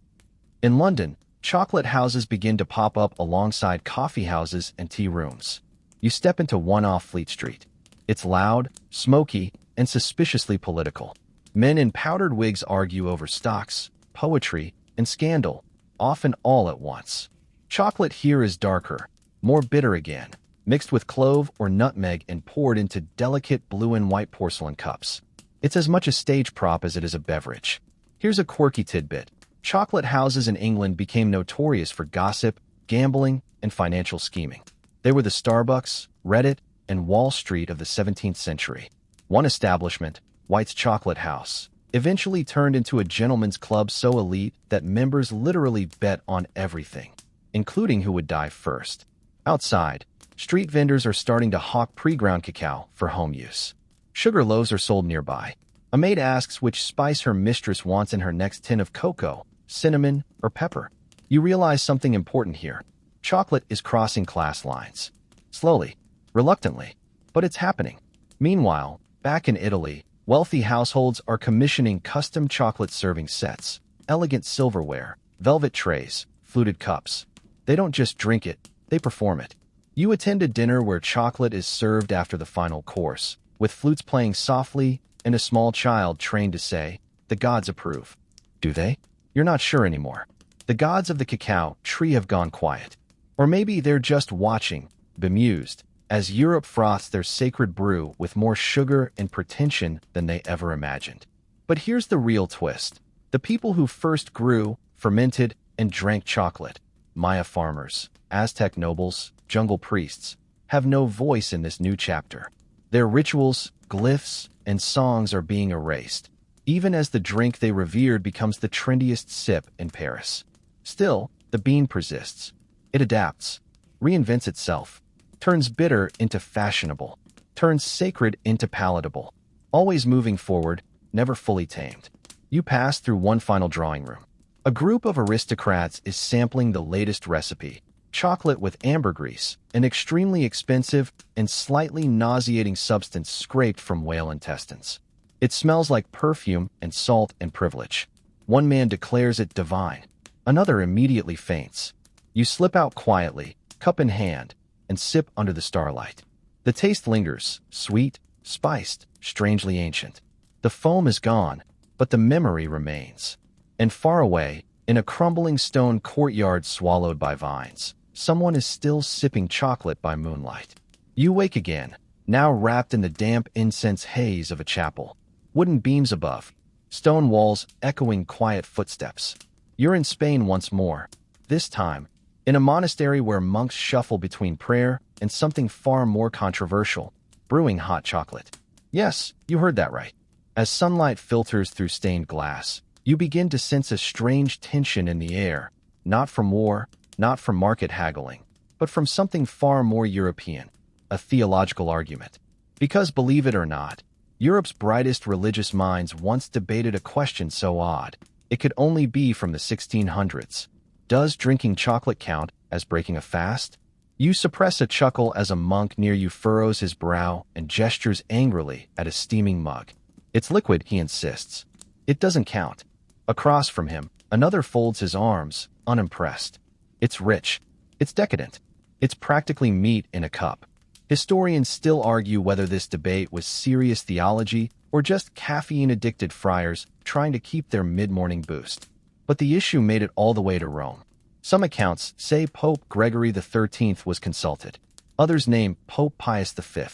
[SPEAKER 1] In London, chocolate houses begin to pop up alongside coffee houses and tea rooms. You step into one off Fleet Street. It's loud, smoky, and suspiciously political. Men in powdered wigs argue over stocks, poetry, and scandal, often all at once. Chocolate here is darker, more bitter again, mixed with clove or nutmeg and poured into delicate blue and white porcelain cups. It's as much a stage prop as it is a beverage. Here's a quirky tidbit. Chocolate houses in England became notorious for gossip, gambling, and financial scheming. They were the Starbucks, Reddit, and Wall Street of the 17th century. One establishment, White's Chocolate House, eventually turned into a gentleman's club so elite that members literally bet on everything, including who would die first. Outside, street vendors are starting to hawk pre-ground cacao for home use. Sugar loaves are sold nearby. A maid asks which spice her mistress wants in her next tin of cocoa, cinnamon, or pepper. You realize something important here. Chocolate is crossing class lines. Slowly, reluctantly, but it's happening. Meanwhile, back in Italy, wealthy households are commissioning custom chocolate serving sets, elegant silverware, velvet trays, fluted cups. They don't just drink it, they perform it. You attend a dinner where chocolate is served after the final course, with flutes playing softly and a small child trained to say, "The gods approve." Do they? You're not sure anymore. The gods of the cacao tree have gone quiet. Or maybe they're just watching, bemused, as Europe froths their sacred brew with more sugar and pretension than they ever imagined. But here's the real twist. The people who first grew, fermented, and drank chocolate Maya farmers, Aztec nobles, jungle priests, have no voice in this new chapter. Their rituals, glyphs, and songs are being erased, even as the drink they revered becomes the trendiest sip in Paris. Still, the bean persists. It adapts, reinvents itself, turns bitter into fashionable, turns sacred into palatable, always moving forward, never fully tamed. You pass through one final drawing room. A group of aristocrats is sampling the latest recipe, chocolate with ambergris, an extremely expensive and slightly nauseating substance scraped from whale intestines. It smells like perfume and salt and privilege. One man declares it divine. Another immediately faints. You slip out quietly, cup in hand, and sip under the starlight. The taste lingers, sweet, spiced, strangely ancient. The foam is gone, but the memory remains. And far away, in a crumbling stone courtyard swallowed by vines, someone is still sipping chocolate by moonlight. You wake again, now wrapped in the damp incense haze of a chapel. Wooden beams above, stone walls echoing quiet footsteps. You're in Spain once more, this time, in a monastery where monks shuffle between prayer and something far more controversial, brewing hot chocolate. Yes, you heard that right. As sunlight filters through stained glass, you begin to sense a strange tension in the air, not from war, not from market haggling, but from something far more European, a theological argument. Because, believe it or not, Europe's brightest religious minds once debated a question so odd, it could only be from the 1600s. Does drinking chocolate count as breaking a fast? You suppress a chuckle as a monk near you furrows his brow and gestures angrily at a steaming mug. It's liquid, he insists. It doesn't count. Across from him, another folds his arms, unimpressed. It's rich. It's decadent. It's practically meat in a cup. Historians still argue whether this debate was serious theology or just caffeine-addicted friars trying to keep their mid-morning boost. But the issue made it all the way to Rome. Some accounts say Pope Gregory XIII was consulted. Others name Pope Pius V.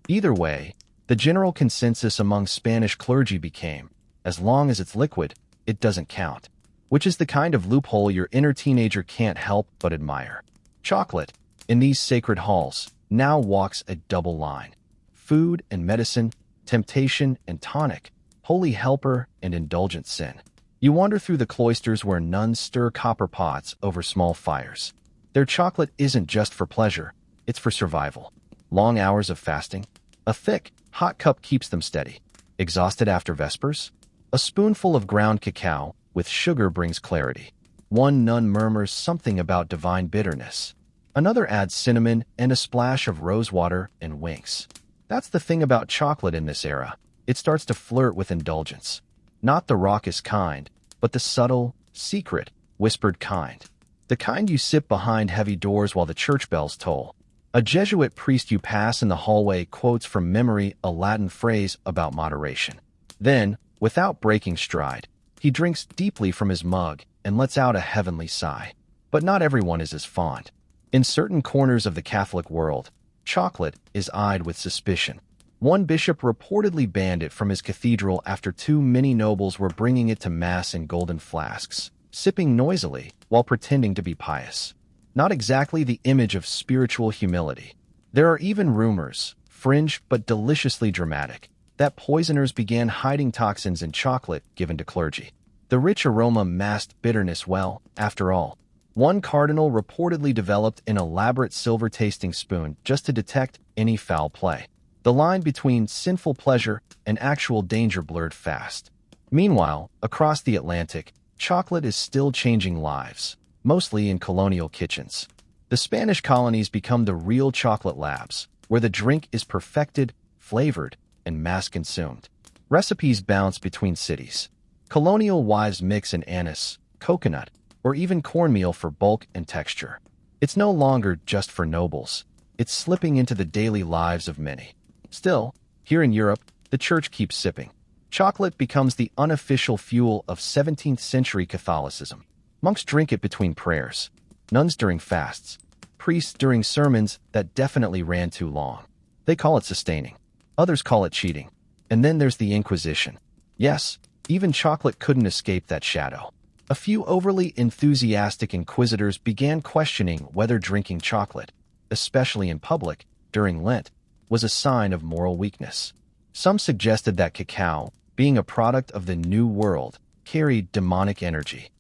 [SPEAKER 1] Either way, the general consensus among Spanish clergy became, as long as it's liquid, it doesn't count. Which is the kind of loophole your inner teenager can't help but admire. Chocolate, in these sacred halls, now walks a double line. Food and medicine, temptation and tonic, holy helper and indulgent sin. You wander through the cloisters where nuns stir copper pots over small fires. Their chocolate isn't just for pleasure, it's for survival. Long hours of fasting. A thick, hot cup keeps them steady. Exhausted after vespers? A spoonful of ground cacao with sugar brings clarity. One nun murmurs something about divine bitterness. Another adds cinnamon and a splash of rosewater and winks. That's the thing about chocolate in this era. It starts to flirt with indulgence. Not the raucous kind, but the subtle, secret, whispered kind. The kind you sip behind heavy doors while the church bells toll. A Jesuit priest you pass in the hallway quotes from memory a Latin phrase about moderation. Then, without breaking stride, he drinks deeply from his mug and lets out a heavenly sigh. But not everyone is as fond. In certain corners of the Catholic world, chocolate is eyed with suspicion. One bishop reportedly banned it from his cathedral after too many nobles were bringing it to mass in golden flasks, sipping noisily while pretending to be pious. Not exactly the image of spiritual humility. There are even rumors, fringe but deliciously dramatic, that poisoners began hiding toxins in chocolate given to clergy. The rich aroma masked bitterness well, after all. One cardinal reportedly developed an elaborate silver-tasting spoon just to detect any foul play. The line between sinful pleasure and actual danger blurred fast. Meanwhile, across the Atlantic, chocolate is still changing lives, mostly in colonial kitchens. The Spanish colonies become the real chocolate labs, where the drink is perfected, flavored, and mass-consumed. Recipes bounce between cities. Colonial wives mix in anise, coconut, or even cornmeal for bulk and texture. It's no longer just for nobles. It's slipping into the daily lives of many. Still, here in Europe, the church keeps sipping. Chocolate becomes the unofficial fuel of 17th century Catholicism. Monks drink it between prayers, nuns during fasts, priests during sermons that definitely ran too long. They call it sustaining. Others call it cheating. And then there's the Inquisition. Yes, even chocolate couldn't escape that shadow. A few overly enthusiastic inquisitors began questioning whether drinking chocolate, especially in public during Lent, was a sign of moral weakness. Some suggested that cacao, being a product of the New World, carried demonic energy.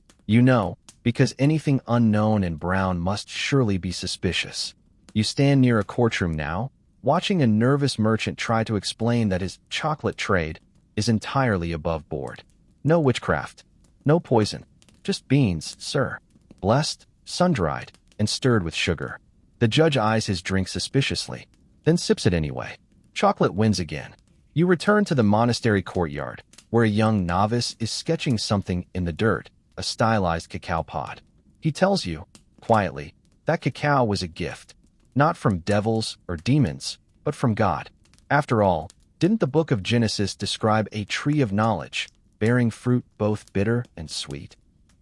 [SPEAKER 1] Because anything unknown and brown must surely be suspicious. You stand near a courtroom now, watching a nervous merchant try to explain that his chocolate trade is entirely above board. No witchcraft, no poison, just beans, sir. Blessed, sun-dried, and stirred with sugar. The judge eyes his drink suspiciously, then sips it anyway. Chocolate wins again. You return to the monastery courtyard, where a young novice is sketching something in the dirt, a stylized cacao pod. He tells you, quietly, that cacao was a gift, not from devils or demons, but from God. After all, didn't the book of Genesis describe a tree of knowledge, bearing fruit both bitter and sweet?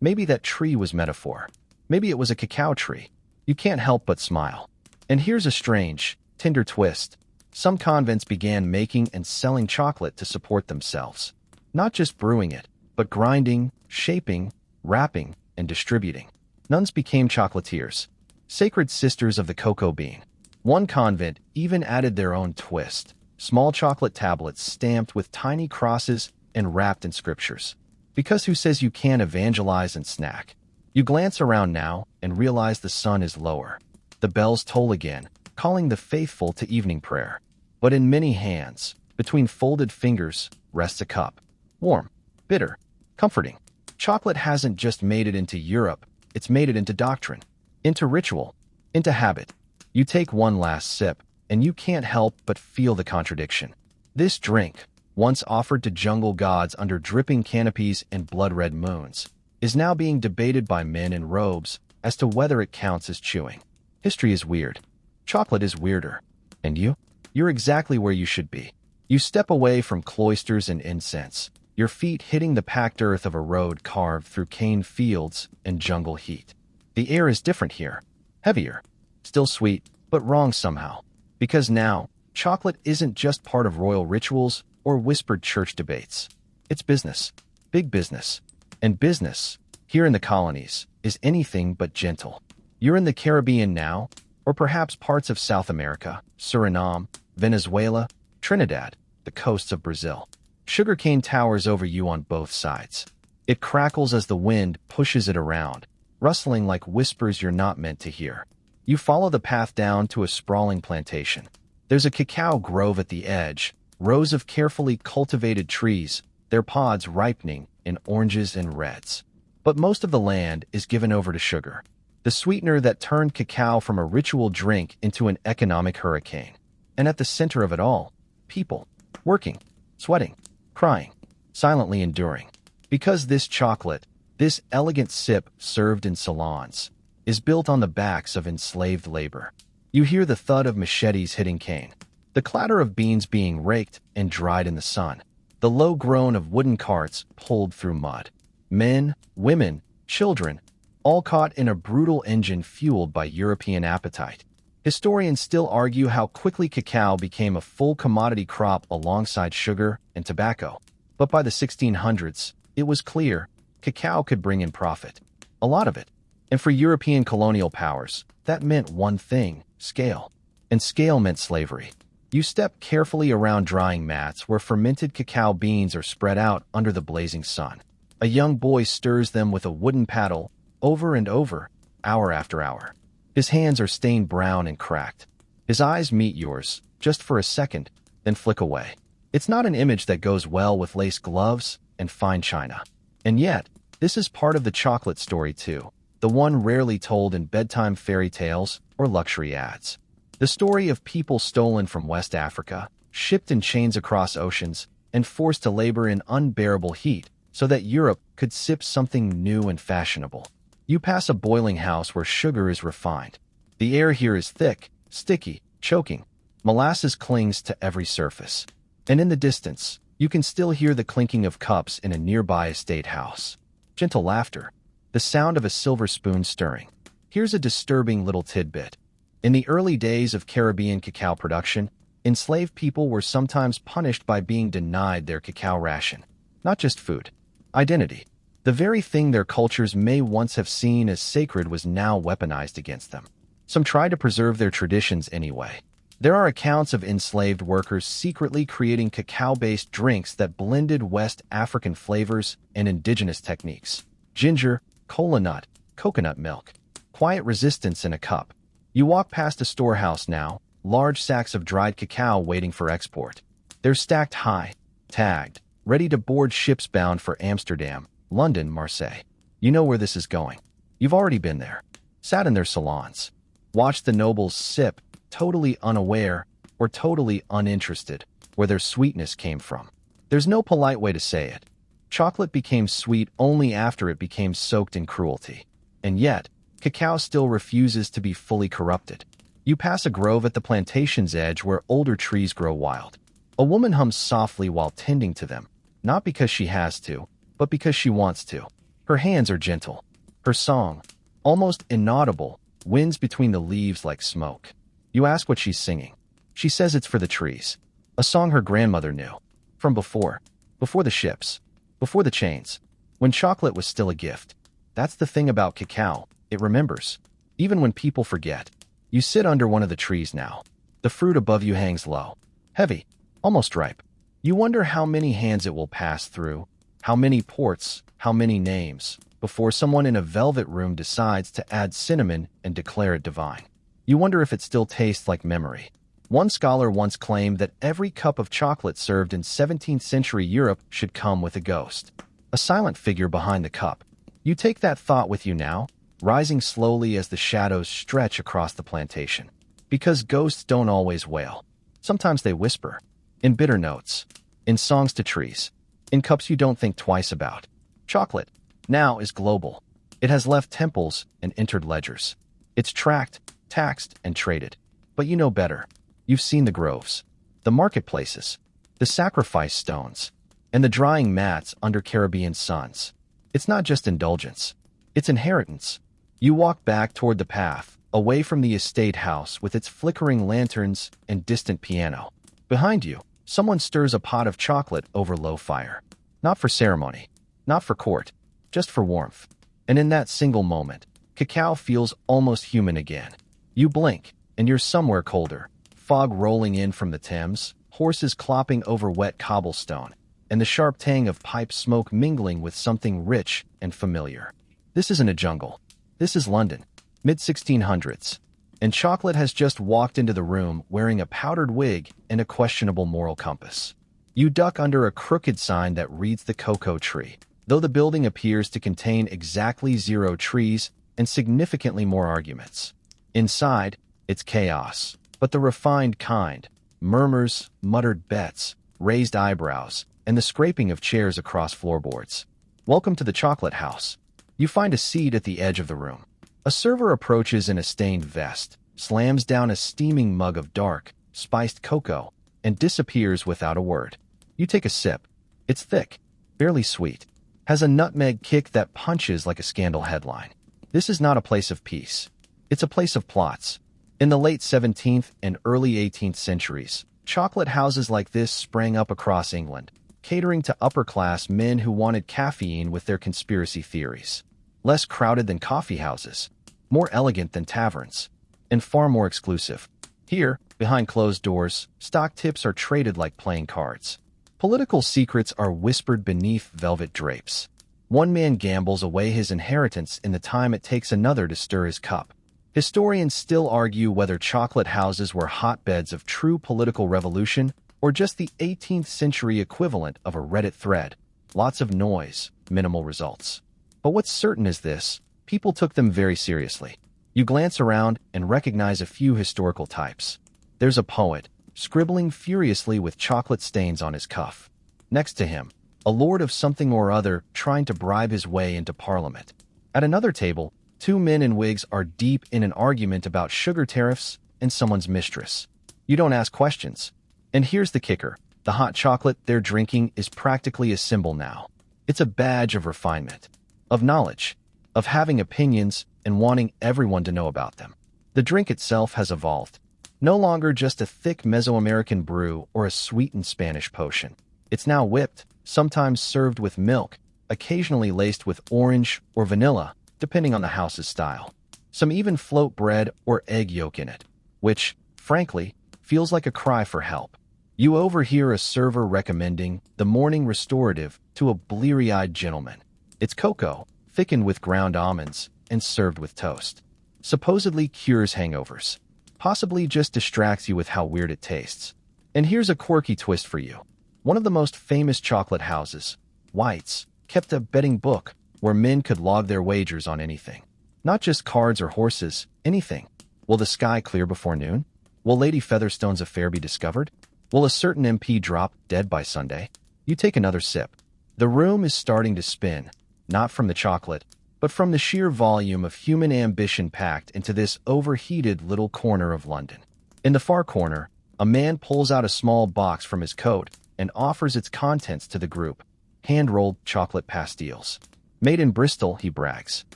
[SPEAKER 1] Maybe that tree was metaphor. Maybe it was a cacao tree. You can't help but smile. And here's a strange, tender twist. Some convents began making and selling chocolate to support themselves. Not just brewing it, but grinding, shaping, wrapping, and distributing. Nuns became chocolatiers, sacred sisters of the cocoa bean. One convent even added their own twist, small chocolate tablets stamped with tiny crosses and wrapped in scriptures. Because who says you can't evangelize and snack? You glance around now and realize the sun is lower. The bells toll again, calling the faithful to evening prayer. But in many hands, between folded fingers, rests a cup. Warm, bitter, comforting. Chocolate hasn't just made it into Europe, it's made it into doctrine, into ritual, into habit. You take one last sip, and you can't help but feel the contradiction. This drink, once offered to jungle gods under dripping canopies and blood-red moons, is now being debated by men in robes as to whether it counts as chewing. History is weird. Chocolate is weirder. And you? You're exactly where you should be. You step away from cloisters and incense, your feet hitting the packed earth of a road carved through cane fields and jungle heat. The air is different here. Heavier. Still sweet, but wrong somehow. Because now, chocolate isn't just part of royal rituals or whispered church debates. It's business. Big business. And business, here in the colonies, is anything but gentle. You're in the Caribbean now, or perhaps parts of South America, Suriname, Venezuela, Trinidad, the coasts of Brazil. Sugarcane towers over you on both sides. It crackles as the wind pushes it around, rustling like whispers you're not meant to hear. You follow the path down to a sprawling plantation. There's a cacao grove at the edge, rows of carefully cultivated trees, their pods ripening in oranges and reds. But most of the land is given over to sugar, the sweetener that turned cacao from a ritual drink into an economic hurricane. And at the center of it all, people, working, sweating, crying, silently enduring. Because this chocolate, this elegant sip served in salons, is built on the backs of enslaved labor. You hear the thud of machetes hitting cane, the clatter of beans being raked and dried in the sun, the low groan of wooden carts pulled through mud. Men, women, children, all caught in a brutal engine fueled by European appetite. Historians still argue how quickly cacao became a full commodity crop alongside sugar and tobacco. But by the 1600s, it was clear cacao could bring in profit. A lot of it. And for European colonial powers, that meant one thing: scale. And scale meant slavery. You step carefully around drying mats where fermented cacao beans are spread out under the blazing sun. A young boy stirs them with a wooden paddle over and over, hour after hour. His hands are stained brown and cracked. His eyes meet yours, just for a second, then flick away. It's not an image that goes well with lace gloves and fine china. And yet, this is part of the chocolate story too, the one rarely told in bedtime fairy tales or luxury ads. The story of people stolen from West Africa, shipped in chains across oceans, and forced to labor in unbearable heat so that Europe could sip something new and fashionable. You pass a boiling house where sugar is refined. The air here is thick, sticky, choking. Molasses clings to every surface. And in the distance, you can still hear the clinking of cups in a nearby estate house. Gentle laughter. The sound of a silver spoon stirring. Here's a disturbing little tidbit. In the early days of Caribbean cacao production, enslaved people were sometimes punished by being denied their cacao ration. Not just food. Identity. The very thing their cultures may once have seen as sacred was now weaponized against them. Some tried to preserve their traditions anyway. There are accounts of enslaved workers secretly creating cacao-based drinks that blended West African flavors and indigenous techniques. Ginger, cola nut, coconut milk. Quiet resistance in a cup. You walk past a storehouse now, large sacks of dried cacao waiting for export. They're stacked high, tagged, ready to board ships bound for Amsterdam, London, Marseille. You know where this is going. You've already been there. Sat in their salons. Watched the nobles sip, totally unaware or totally uninterested, where their sweetness came from. There's no polite way to say it. Chocolate became sweet only after it became soaked in cruelty. And yet, cacao still refuses to be fully corrupted. You pass a grove at the plantation's edge where older trees grow wild. A woman hums softly while tending to them, not because she has to, but because she wants to. Her hands are gentle. Her song, almost inaudible, winds between the leaves like smoke. You ask what she's singing. She says it's for the trees. A song her grandmother knew. From before the ships, before the chains, when chocolate was still a gift. That's the thing about cacao, it remembers. Even when people forget. You sit under one of the trees now. The fruit above you hangs low. Heavy, almost ripe. You wonder how many hands it will pass through, how many ports, how many names, before someone in a velvet room decides to add cinnamon and declare it divine. You wonder if it still tastes like memory. One scholar once claimed that every cup of chocolate served in 17th century Europe should come with a ghost. A silent figure behind the cup. You take that thought with you now, rising slowly as the shadows stretch across the plantation. Because ghosts don't always wail. Sometimes they whisper. In bitter notes. In songs to trees. In cups you don't think twice about. Chocolate, now, is global. It has left temples and entered ledgers. It's tracked, taxed, and traded. But you know better. You've seen the groves, the marketplaces, the sacrifice stones, and the drying mats under Caribbean suns. It's not just indulgence. It's inheritance. You walk back toward the path, away from the estate house with its flickering lanterns and distant piano. Behind you, someone stirs a pot of chocolate over low fire. Not for ceremony, not for court, just for warmth. And in that single moment, cacao feels almost human again. You blink, and you're somewhere colder. Fog rolling in from the Thames, horses clopping over wet cobblestone, and the sharp tang of pipe smoke mingling with something rich and familiar. This isn't a jungle. This is London, mid-1600s. And chocolate has just walked into the room wearing a powdered wig and a questionable moral compass. You duck under a crooked sign that reads the cocoa tree, though the building appears to contain exactly 0 trees and significantly more arguments. Inside, it's chaos, but the refined kind. Murmurs, muttered bets, raised eyebrows, and the scraping of chairs across floorboards. Welcome to the chocolate house. You find a seat at the edge of the room. A server approaches in a stained vest, slams down a steaming mug of dark, spiced cocoa, and disappears without a word. You take a sip. It's thick, barely sweet, has a nutmeg kick that punches like a scandal headline. This is not a place of peace. It's a place of plots. In the late 17th and early 18th centuries, chocolate houses like this sprang up across England, catering to upper-class men who wanted caffeine with their conspiracy theories. Less crowded than coffee houses, more elegant than taverns, and far more exclusive. Here, behind closed doors, stock tips are traded like playing cards. Political secrets are whispered beneath velvet drapes. One man gambles away his inheritance in the time it takes another to stir his cup. Historians still argue whether chocolate houses were hotbeds of true political revolution or just the 18th century equivalent of a Reddit thread. Lots of noise, minimal results. But what's certain is this: people took them very seriously. You glance around and recognize a few historical types. There's a poet, scribbling furiously with chocolate stains on his cuff. Next to him, a lord of something or other trying to bribe his way into parliament. At another table, 2 men in wigs are deep in an argument about sugar tariffs and someone's mistress. You don't ask questions. And here's the kicker: the hot chocolate they're drinking is practically a symbol now. It's a badge of refinement, of knowledge, of having opinions and wanting everyone to know about them. The drink itself has evolved. No longer just a thick Mesoamerican brew or a sweetened Spanish potion. It's now whipped, sometimes served with milk, occasionally laced with orange or vanilla, depending on the house's style. Some even float bread or egg yolk in it, which, frankly, feels like a cry for help. You overhear a server recommending the morning restorative to a bleary-eyed gentleman. It's cocoa, thickened with ground almonds, and served with toast. Supposedly cures hangovers. Possibly just distracts you with how weird it tastes. And here's a quirky twist for you. One of the most famous chocolate houses, White's, kept a betting book where men could log their wagers on anything. Not just cards or horses, anything. Will the sky clear before noon? Will Lady Featherstone's affair be discovered? Will a certain MP drop dead by Sunday? You take another sip. The room is starting to spin, not from the chocolate, but from the sheer volume of human ambition packed into this overheated little corner of London. In the far corner, a man pulls out a small box from his coat and offers its contents to the group. Hand-rolled chocolate pastilles. Made in Bristol, he brags.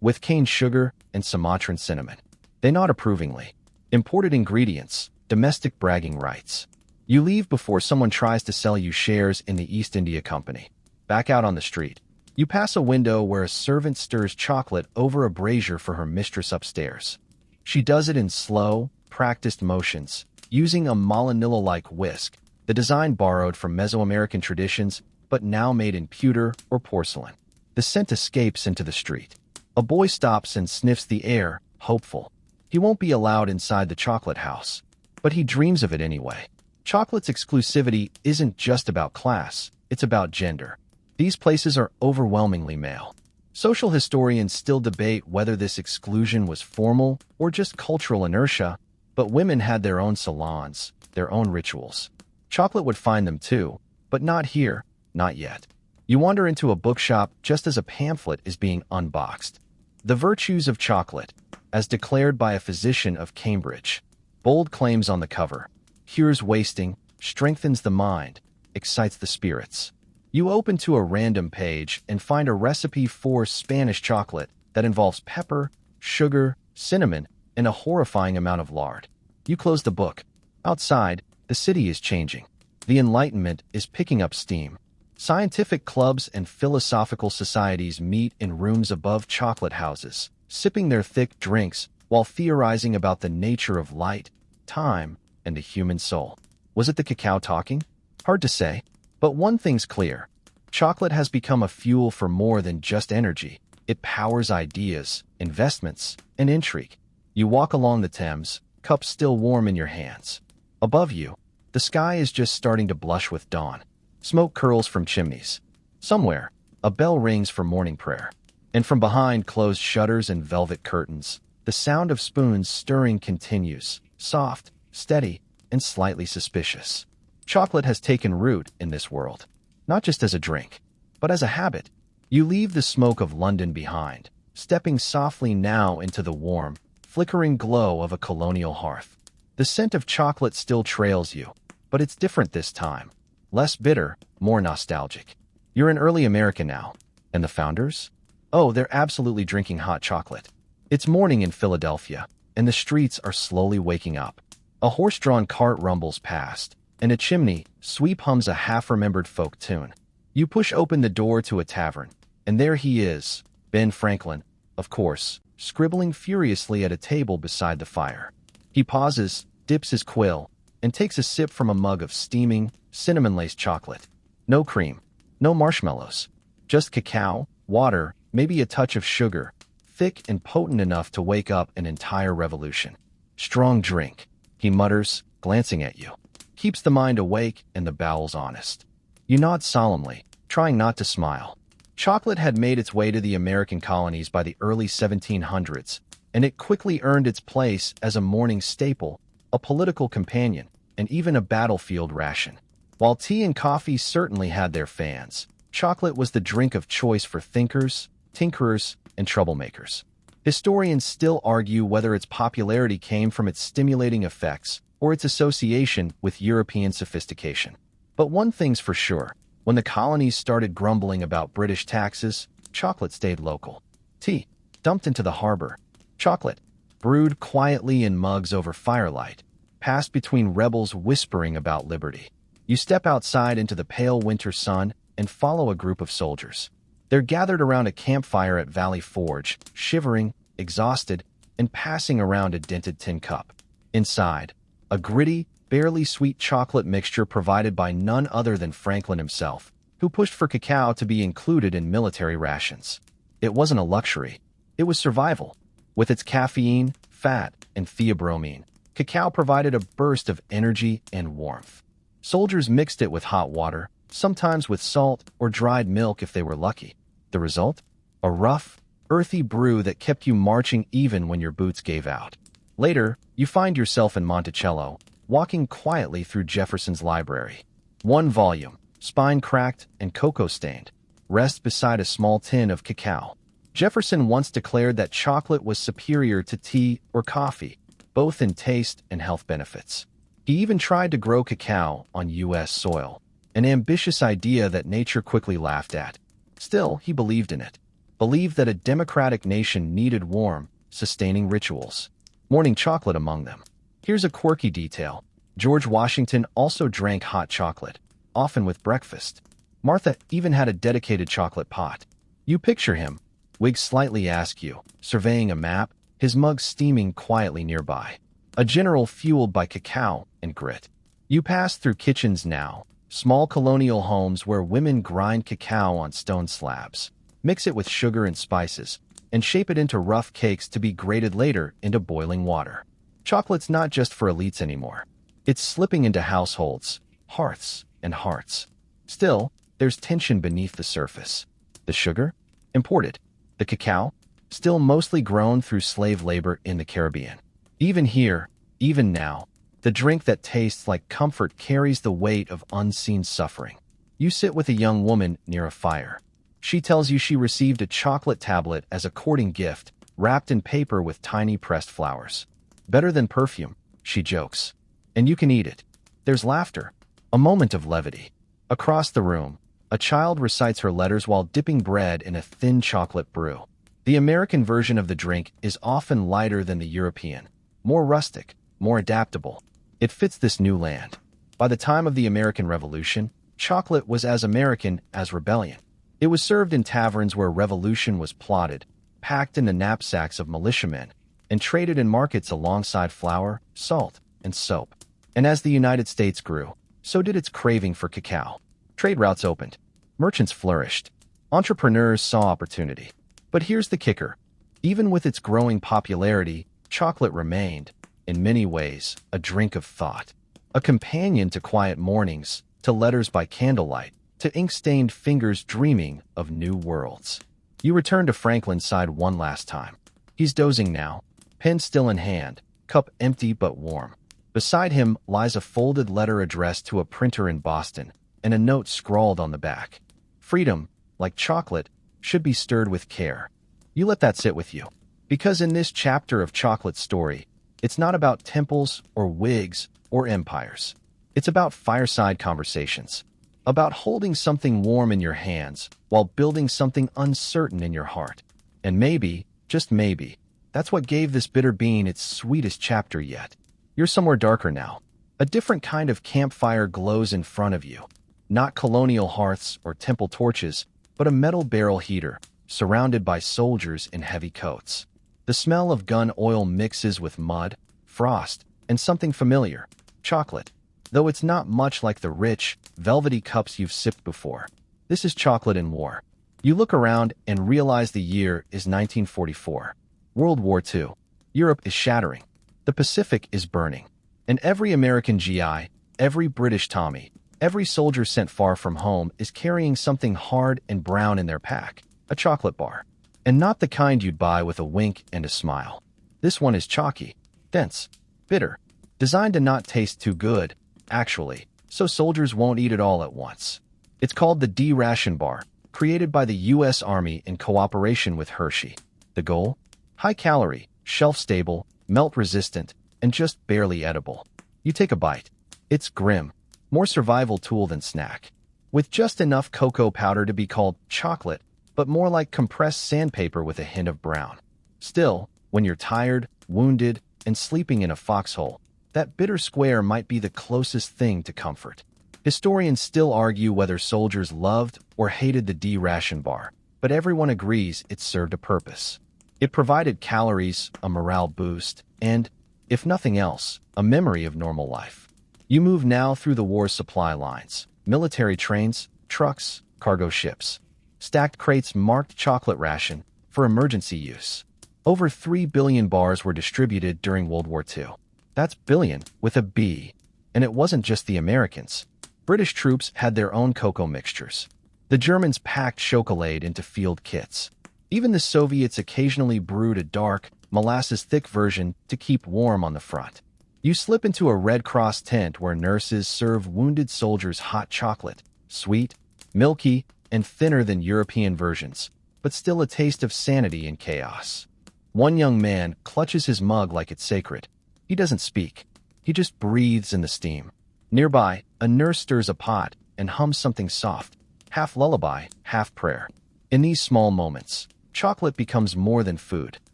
[SPEAKER 1] With cane sugar and Sumatran cinnamon. They nod approvingly. Imported ingredients, domestic bragging rights. You leave before someone tries to sell you shares in the East India Company. Back out on the street. You pass a window where a servant stirs chocolate over a brazier for her mistress upstairs. She does it in slow, practiced motions, using a Malinilla-like whisk, the design borrowed from Mesoamerican traditions, but now made in pewter or porcelain. The scent escapes into the street. A boy stops and sniffs the air, hopeful. He won't be allowed inside the chocolate house, but he dreams of it anyway. Chocolate's exclusivity isn't just about class, it's about gender. These places are overwhelmingly male. Social historians still debate whether this exclusion was formal or just cultural inertia, but women had their own salons, their own rituals. Chocolate would find them too, but not here, not yet. You wander into a bookshop just as a pamphlet is being unboxed. The Virtues of Chocolate, as declared by a physician of Cambridge. Bold claims on the cover. Cures wasting, strengthens the mind, excites the spirits. You open to a random page and find a recipe for Spanish chocolate that involves pepper, sugar, cinnamon, and a horrifying amount of lard. You close the book. Outside, the city is changing. The Enlightenment is picking up steam. Scientific clubs and philosophical societies meet in rooms above chocolate houses, sipping their thick drinks while theorizing about the nature of light, time, and the human soul. Was it the cacao talking? Hard to say, but one thing's clear. Chocolate has become a fuel for more than just energy. It powers ideas, investments, and intrigue. You walk along the Thames, cup still warm in your hands. Above you, the sky is just starting to blush with dawn. Smoke curls from chimneys. Somewhere, a bell rings for morning prayer. And from behind closed shutters and velvet curtains, the sound of spoons stirring continues, soft, steady, and slightly suspicious. Chocolate has taken root in this world, not just as a drink, but as a habit. You leave the smoke of London behind, stepping softly now into the warm, flickering glow of a colonial hearth. The scent of chocolate still trails you, but it's different this time. Less bitter, more nostalgic. You're in early America now. And the founders? Oh, they're absolutely drinking hot chocolate. It's morning in Philadelphia, and the streets are slowly waking up. A horse-drawn cart rumbles past, and a chimney sweep hums a half-remembered folk tune. You push open the door to a tavern, and there he is, Ben Franklin, of course, scribbling furiously at a table beside the fire. He pauses, dips his quill, and takes a sip from a mug of steaming, cinnamon-laced chocolate. No cream, no marshmallows, just cacao, water, maybe a touch of sugar, thick and potent enough to wake up an entire revolution. Strong drink, he mutters, glancing at you. Keeps the mind awake and the bowels honest. You nod solemnly, trying not to smile. Chocolate had made its way to the American colonies by the early 1700s, and it quickly earned its place as a morning staple, a political companion, and even a battlefield ration. While tea and coffee certainly had their fans, chocolate was the drink of choice for thinkers, tinkerers, and troublemakers. Historians still argue whether its popularity came from its stimulating effects or its association with European sophistication. But one thing's for sure, when the colonies started grumbling about British taxes, chocolate stayed local. Tea, dumped into the harbor. Chocolate, brewed quietly in mugs over firelight, passed between rebels whispering about liberty. You step outside into the pale winter sun and follow a group of soldiers. They're gathered around a campfire at Valley Forge, shivering, exhausted, and passing around a dented tin cup. Inside, a gritty, barely sweet chocolate mixture provided by none other than Franklin himself, who pushed for cacao to be included in military rations. It wasn't a luxury. It was survival. With its caffeine, fat, and theobromine, cacao provided a burst of energy and warmth. Soldiers mixed it with hot water, sometimes with salt or dried milk if they were lucky. The result? A rough, earthy brew that kept you marching even when your boots gave out. Later, you find yourself in Monticello, walking quietly through Jefferson's library. One volume, spine cracked and cocoa-stained, rests beside a small tin of cacao. Jefferson once declared that chocolate was superior to tea or coffee, both in taste and health benefits. He even tried to grow cacao on U.S. soil, an ambitious idea that nature quickly laughed at. Still, he believed in it. Believed that a democratic nation needed warm, sustaining rituals. Morning chocolate among them. Here's a quirky detail. George Washington also drank hot chocolate, often with breakfast. Martha even had a dedicated chocolate pot. You picture him, Wiggs slightly asks you, surveying a map, his mug steaming quietly nearby. A general fueled by cacao and grit. You pass through kitchens now, small colonial homes where women grind cacao on stone slabs, mix it with sugar and spices, and shape it into rough cakes to be grated later into boiling water. Chocolate's not just for elites anymore. It's slipping into households, hearths, and hearts. Still, there's tension beneath the surface. The sugar? Imported. The cacao? Still mostly grown through slave labor in the Caribbean. Even here, even now, the drink that tastes like comfort carries the weight of unseen suffering. You sit with a young woman near a fire. She tells you she received a chocolate tablet as a courting gift, wrapped in paper with tiny pressed flowers. Better than perfume, she jokes. And you can eat it. There's laughter. A moment of levity. Across the room, a child recites her letters while dipping bread in a thin chocolate brew. The American version of the drink is often lighter than the European, more rustic, more adaptable. It fits this new land. By the time of the American Revolution, chocolate was as American as rebellion. It was served in taverns where revolution was plotted, packed in the knapsacks of militiamen, and traded in markets alongside flour, salt, and soap. And as the United States grew, so did its craving for cacao. Trade routes opened. Merchants flourished. Entrepreneurs saw opportunity. But here's the kicker. Even with its growing popularity, chocolate remained, in many ways, a drink of thought. A companion to quiet mornings, to letters by candlelight, to ink-stained fingers dreaming of new worlds. You return to Franklin's side one last time. He's dozing now, pen still in hand, cup empty but warm. Beside him lies a folded letter addressed to a printer in Boston, and a note scrawled on the back. Freedom, like chocolate, should be stirred with care. You let that sit with you. Because in this chapter of Chocolate's story, it's not about temples or wigs or empires. It's about fireside conversations. About holding something warm in your hands while building something uncertain in your heart. And maybe, just maybe, that's what gave this bitter bean its sweetest chapter yet. You're somewhere darker now. A different kind of campfire glows in front of you. Not colonial hearths or temple torches, but a metal barrel heater, surrounded by soldiers in heavy coats. The smell of gun oil mixes with mud, frost, and something familiar, chocolate. Though it's not much like the rich, velvety cups you've sipped before. This is chocolate in war. You look around and realize the year is 1944. World War II. Europe is shattering. The Pacific is burning. And every American GI, every British Tommy, every soldier sent far from home is carrying something hard and brown in their pack, a chocolate bar. And not the kind you'd buy with a wink and a smile. This one is chalky, dense, bitter, designed to not taste too good, actually, so soldiers won't eat it all at once. It's called the D-Ration Bar, created by the U.S. Army in cooperation with Hershey. The goal? High-calorie, shelf-stable, melt-resistant, and just barely edible. You take a bite. It's grim, more survival tool than snack. With just enough cocoa powder to be called chocolate, but more like compressed sandpaper with a hint of brown. Still, when you're tired, wounded, and sleeping in a foxhole, that bitter square might be the closest thing to comfort. Historians still argue whether soldiers loved or hated the D-Ration Bar, but everyone agrees it served a purpose. It provided calories, a morale boost, and, if nothing else, a memory of normal life. You move now through the war's supply lines, military trains, trucks, cargo ships. Stacked crates marked chocolate ration for emergency use. Over 3 billion bars were distributed during World War II. That's billion with a B. And it wasn't just the Americans. British troops had their own cocoa mixtures. The Germans packed chocolate into field kits. Even the Soviets occasionally brewed a dark, molasses-thick version to keep warm on the front. You slip into a Red Cross tent where nurses serve wounded soldiers hot chocolate, sweet, milky, and thinner than European versions, but still a taste of sanity in chaos. One young man clutches his mug like it's sacred. He doesn't speak. He just breathes in the steam. Nearby, a nurse stirs a pot and hums something soft, half lullaby, half prayer. In these small moments, chocolate becomes more than food.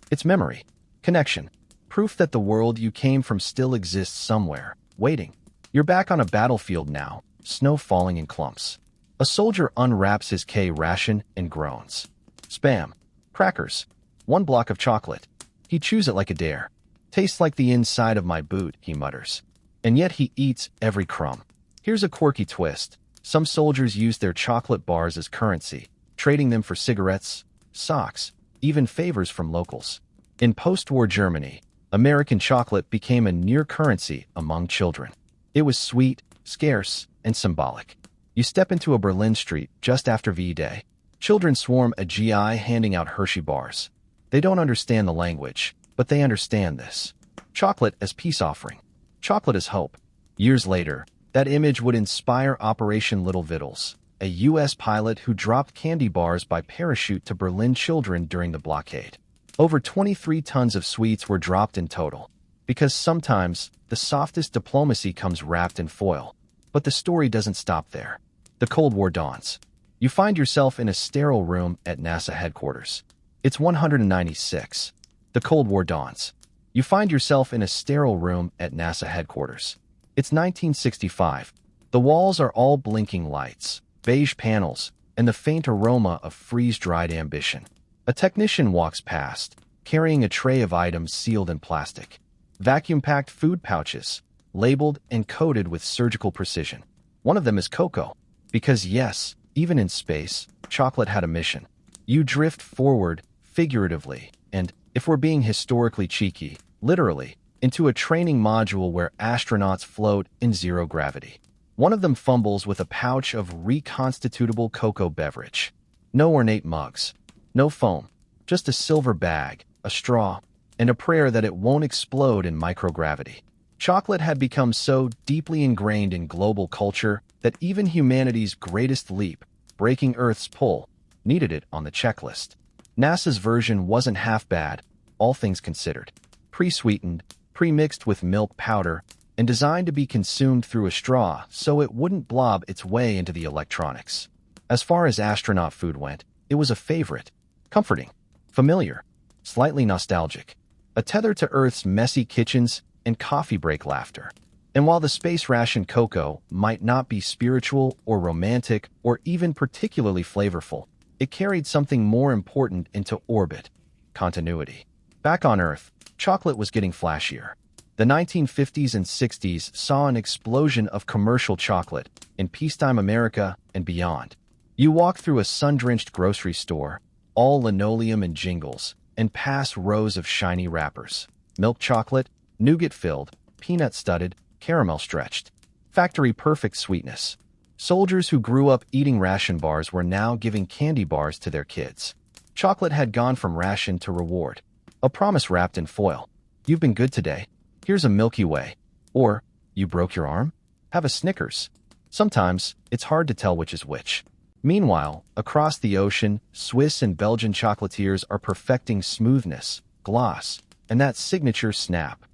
[SPEAKER 1] It's memory, connection, proof that the world you came from still exists somewhere, waiting. You're back on a battlefield now, snow falling in clumps. A soldier unwraps his K ration and groans. Spam. Crackers. 1 block of chocolate. He chews it like a dare. Tastes like the inside of my boot, he mutters. And yet he eats every crumb. Here's a quirky twist. Some soldiers use their chocolate bars as currency, trading them for cigarettes, socks, even favors from locals. In post-war Germany, American chocolate became a near currency among children. It was sweet, scarce, and symbolic. You step into a Berlin street just after V-Day. Children swarm a GI handing out Hershey bars. They don't understand the language, but they understand this. Chocolate as peace offering. Chocolate as hope. Years later, that image would inspire Operation Little Vittles, a U.S. pilot who dropped candy bars by parachute to Berlin children during the blockade. Over 23 tons of sweets were dropped in total. Because sometimes, the softest diplomacy comes wrapped in foil. But the story doesn't stop there. The Cold War dawns. You find yourself in a sterile room at NASA headquarters. It's 196. The Cold War dawns. You find yourself in a sterile room at NASA headquarters. It's 1965. The walls are all blinking lights, beige panels, and the faint aroma of freeze-dried ambition. A technician walks past, carrying a tray of items sealed in plastic. Vacuum-packed food pouches, labeled and coded with surgical precision. One of them is cocoa. Because yes, even in space, chocolate had a mission. You drift forward, figuratively, and, if we're being historically cheeky, literally, into a training module where astronauts float in zero gravity. One of them fumbles with a pouch of reconstitutable cocoa beverage. No ornate mugs. No foam. Just a silver bag, a straw, and a prayer that it won't explode in microgravity. Chocolate had become so deeply ingrained in global culture that even humanity's greatest leap, breaking Earth's pull, needed it on the checklist. NASA's version wasn't half bad, all things considered. Pre-sweetened, pre-mixed with milk powder, and designed to be consumed through a straw so it wouldn't blob its way into the electronics. As far as astronaut food went, it was a favorite. Comforting, familiar, slightly nostalgic. A tether to Earth's messy kitchens and coffee break laughter. And while the space ration cocoa might not be spiritual or romantic or even particularly flavorful, it carried something more important into orbit: continuity. Back on Earth, chocolate was getting flashier. The 1950s and 60s saw an explosion of commercial chocolate in peacetime America and beyond. You walk through a sun-drenched grocery store, all linoleum and jingles, and pass rows of shiny wrappers. Milk chocolate, nougat-filled, peanut-studded, caramel-stretched. Factory-perfect sweetness. Soldiers who grew up eating ration bars were now giving candy bars to their kids. Chocolate had gone from ration to reward. A promise wrapped in foil. You've been good today. Here's a Milky Way. Or, you broke your arm? Have a Snickers. Sometimes, it's hard to tell which is which. Meanwhile, across the ocean, Swiss and Belgian chocolatiers are perfecting smoothness, gloss, and that signature snap.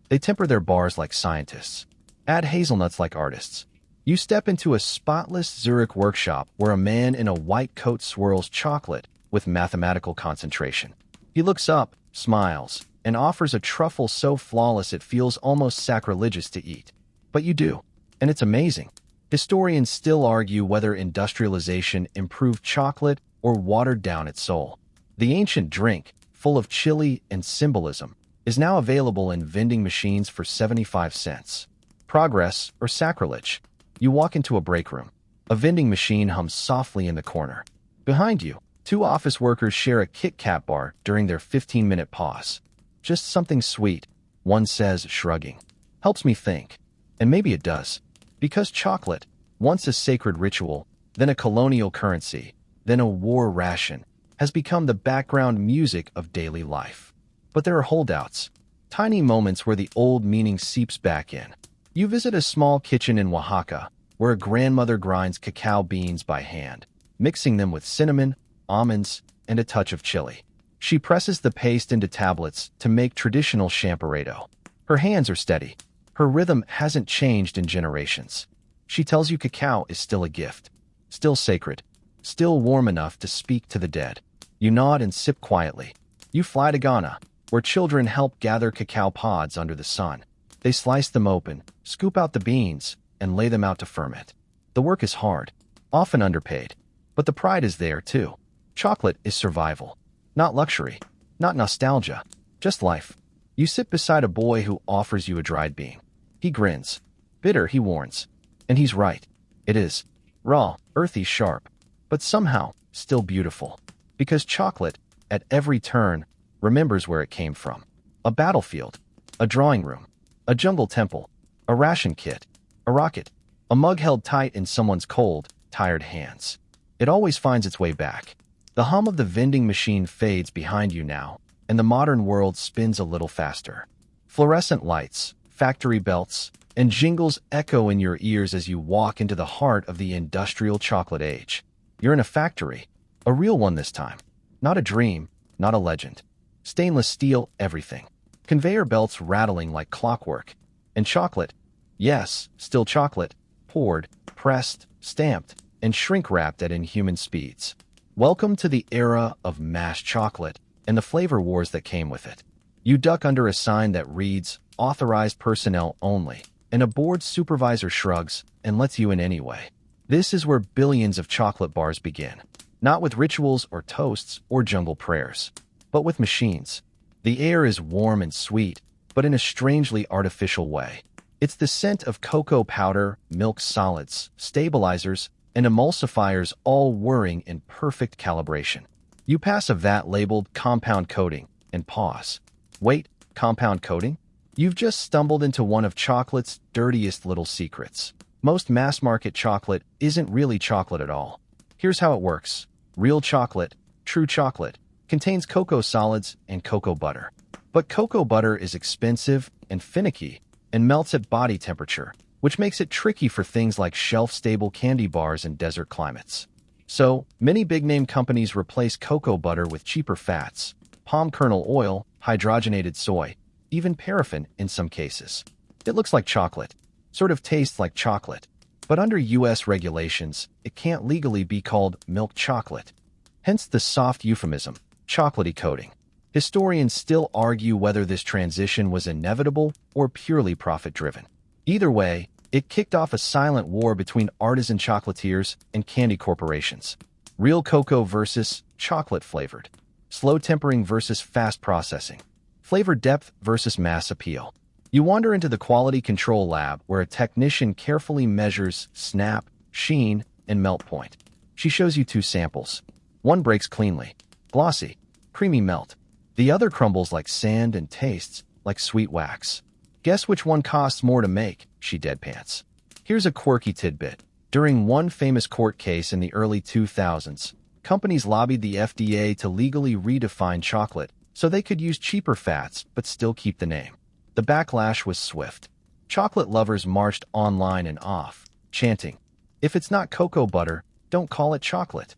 [SPEAKER 1] They temper their bars like scientists. Add hazelnuts like artists. You step into a spotless Zurich workshop where a man in a white coat swirls chocolate with mathematical concentration. He looks up, smiles, and offers a truffle so flawless it feels almost sacrilegious to eat. But you do, and it's amazing. Historians still argue whether industrialization improved chocolate or watered down its soul. The ancient drink, full of chili and symbolism, is now available in vending machines for 75 cents. Progress or sacrilege? You walk into a break room. A vending machine hums softly in the corner. Behind you, two office workers share a Kit Kat bar during their 15-minute pause. Just something sweet, one says, shrugging. Helps me think. And maybe it does. Because chocolate, once a sacred ritual, then a colonial currency, then a war ration, has become the background music of daily life. But there are holdouts, tiny moments where the old meaning seeps back in. You visit a small kitchen in Oaxaca, where a grandmother grinds cacao beans by hand, mixing them with cinnamon, almonds, and a touch of chili. She presses the paste into tablets to make traditional champurrado. Her hands are steady. Her rhythm hasn't changed in generations. She tells you cacao is still a gift, still sacred, still warm enough to speak to the dead. You nod and sip quietly. You fly to Ghana, where children help gather cacao pods under the sun. They slice them open, scoop out the beans, and lay them out to ferment. The work is hard, often underpaid, but the pride is there too. Chocolate is survival, not luxury, not nostalgia, just life. You sit beside a boy who offers you a dried bean. He grins. Bitter, he warns. And he's right. It is. Raw, earthy, sharp, but somehow still beautiful. Because chocolate, at every turn, remembers where it came from. A battlefield, a drawing room, a jungle temple, a ration kit, a rocket, a mug held tight in someone's cold, tired hands. It always finds its way back. The hum of the vending machine fades behind you now, and the modern world spins a little faster. Fluorescent lights, factory belts, and jingles echo in your ears as you walk into the heart of the industrial chocolate age. You're in a factory, a real one this time. Not a dream, not a legend. Stainless steel, everything. Conveyor belts rattling like clockwork. And chocolate, yes, still chocolate, poured, pressed, stamped, and shrink-wrapped at inhuman speeds. Welcome to the era of mass chocolate and the flavor wars that came with it. You duck under a sign that reads, "Authorized personnel only," and a board supervisor shrugs and lets you in anyway. This is where billions of chocolate bars begin. Not with rituals or toasts or jungle prayers, but with machines. The air is warm and sweet, but in a strangely artificial way. It's the scent of cocoa powder, milk solids, stabilizers, and emulsifiers all whirring in perfect calibration. You pass a vat labeled compound coating and pause. Wait, compound coating? You've just stumbled into one of chocolate's dirtiest little secrets. Most mass-market chocolate isn't really chocolate at all. Here's how it works. Real chocolate, true chocolate, contains cocoa solids and cocoa butter. But cocoa butter is expensive and finicky and melts at body temperature, which makes it tricky for things like shelf-stable candy bars in desert climates. So, many big-name companies replace cocoa butter with cheaper fats, palm kernel oil, hydrogenated soy, even paraffin in some cases. It looks like chocolate, sort of tastes like chocolate, but under US regulations, it can't legally be called milk chocolate. Hence the soft euphemism, chocolatey coating. Historians still argue whether this transition was inevitable or purely profit-driven. Either way, it kicked off a silent war between artisan chocolatiers and candy corporations. Real cocoa versus chocolate-flavored. Slow tempering versus fast processing. Flavor depth versus mass appeal. You wander into the quality control lab where a technician carefully measures snap, sheen, and melt point. She shows you two samples. One breaks cleanly, glossy, creamy melt. The other crumbles like sand and tastes like sweet wax. Guess which one costs more to make, she deadpans. Here's a quirky tidbit. During one famous court case in the early 2000s, companies lobbied the FDA to legally redefine chocolate so they could use cheaper fats but still keep the name. The backlash was swift. Chocolate lovers marched online and off, chanting, "If it's not cocoa butter, don't call it chocolate."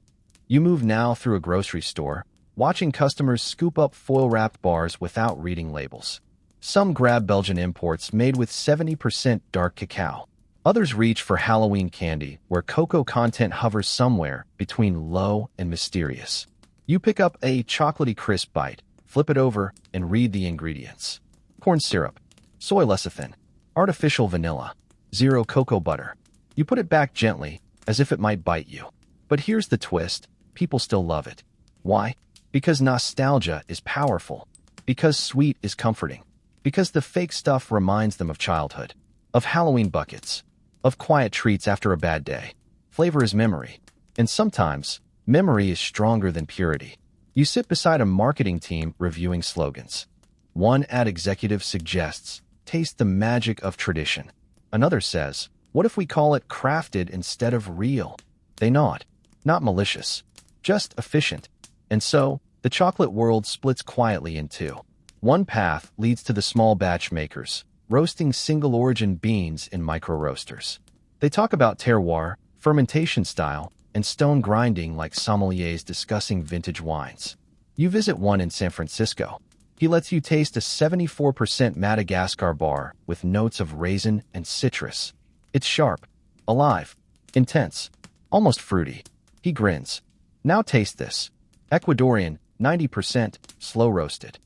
[SPEAKER 1] You move now through a grocery store, watching customers scoop up foil-wrapped bars without reading labels. Some grab Belgian imports made with 70% dark cacao. Others reach for Halloween candy, where cocoa content hovers somewhere between low and mysterious. You pick up a chocolatey crisp bite, flip it over, and read the ingredients. Corn syrup, soy lecithin, artificial vanilla, zero cocoa butter. You put it back gently, as if it might bite you. But here's the twist. people still love it. Why? Because nostalgia is powerful. Because sweet is comforting. Because the fake stuff reminds them of childhood, of Halloween buckets, of quiet treats after a bad day. Flavor is memory. And sometimes, memory is stronger than purity. You sit beside a marketing team reviewing slogans. One ad executive suggests, taste the magic of tradition. Another says, what if we call it crafted instead of real? They nod. Not malicious, just efficient. And so, the chocolate world splits quietly in two. One path leads to the small batch makers, roasting single-origin beans in micro-roasters. They talk about terroir, fermentation style, and stone grinding like sommeliers discussing vintage wines. You visit one in San Francisco. He lets you taste a 74% Madagascar bar with notes of raisin and citrus. It's sharp, alive, intense, almost fruity. He grins. Now taste this. Ecuadorian, 90%, slow-roasted.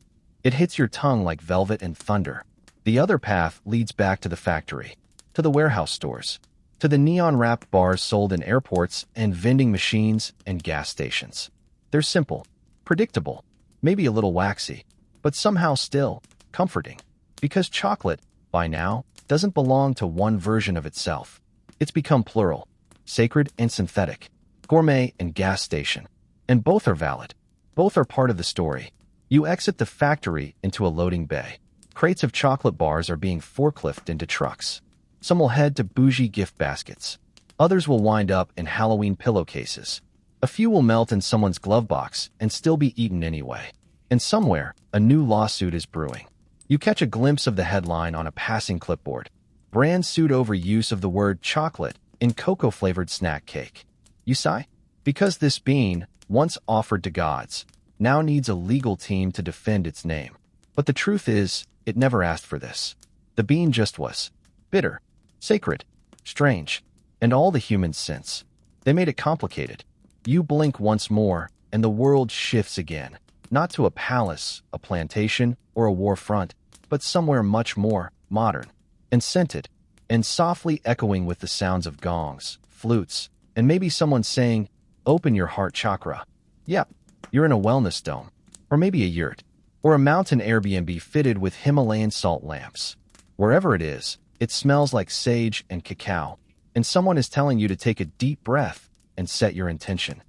[SPEAKER 1] It hits your tongue like velvet and thunder. The other path leads back to the factory, to the warehouse stores, to the neon-wrapped bars sold in airports and vending machines and gas stations. They're simple, predictable, maybe a little waxy, but somehow still comforting. Because chocolate, by now, doesn't belong to one version of itself. It's become plural, sacred and synthetic, gourmet and gas station. And both are valid. Both are part of the story. You exit the factory into a loading bay. Crates of chocolate bars are being forklifted into trucks. Some will head to bougie gift baskets. Others will wind up in Halloween pillowcases. A few will melt in someone's glove box and still be eaten anyway. And somewhere, a new lawsuit is brewing. You catch a glimpse of the headline on a passing clipboard. Brands sued over use of the word chocolate in cocoa-flavored snack cake. You sigh? Because this bean, once offered to gods, now needs a legal team to defend its name. But the truth is, it never asked for this. The bean just was. Bitter, sacred, strange, and all the humans since. They made it complicated. You blink once more, and the world shifts again. Not to a palace, a plantation, or a war front, but somewhere much more modern, and scented, and softly echoing with the sounds of gongs, flutes, and maybe someone saying, open your heart chakra. Yep, you're in a wellness dome, or maybe a yurt, or a mountain Airbnb fitted with Himalayan salt lamps. Wherever it is, it smells like sage and cacao, and someone is telling you to take a deep breath and set your intention.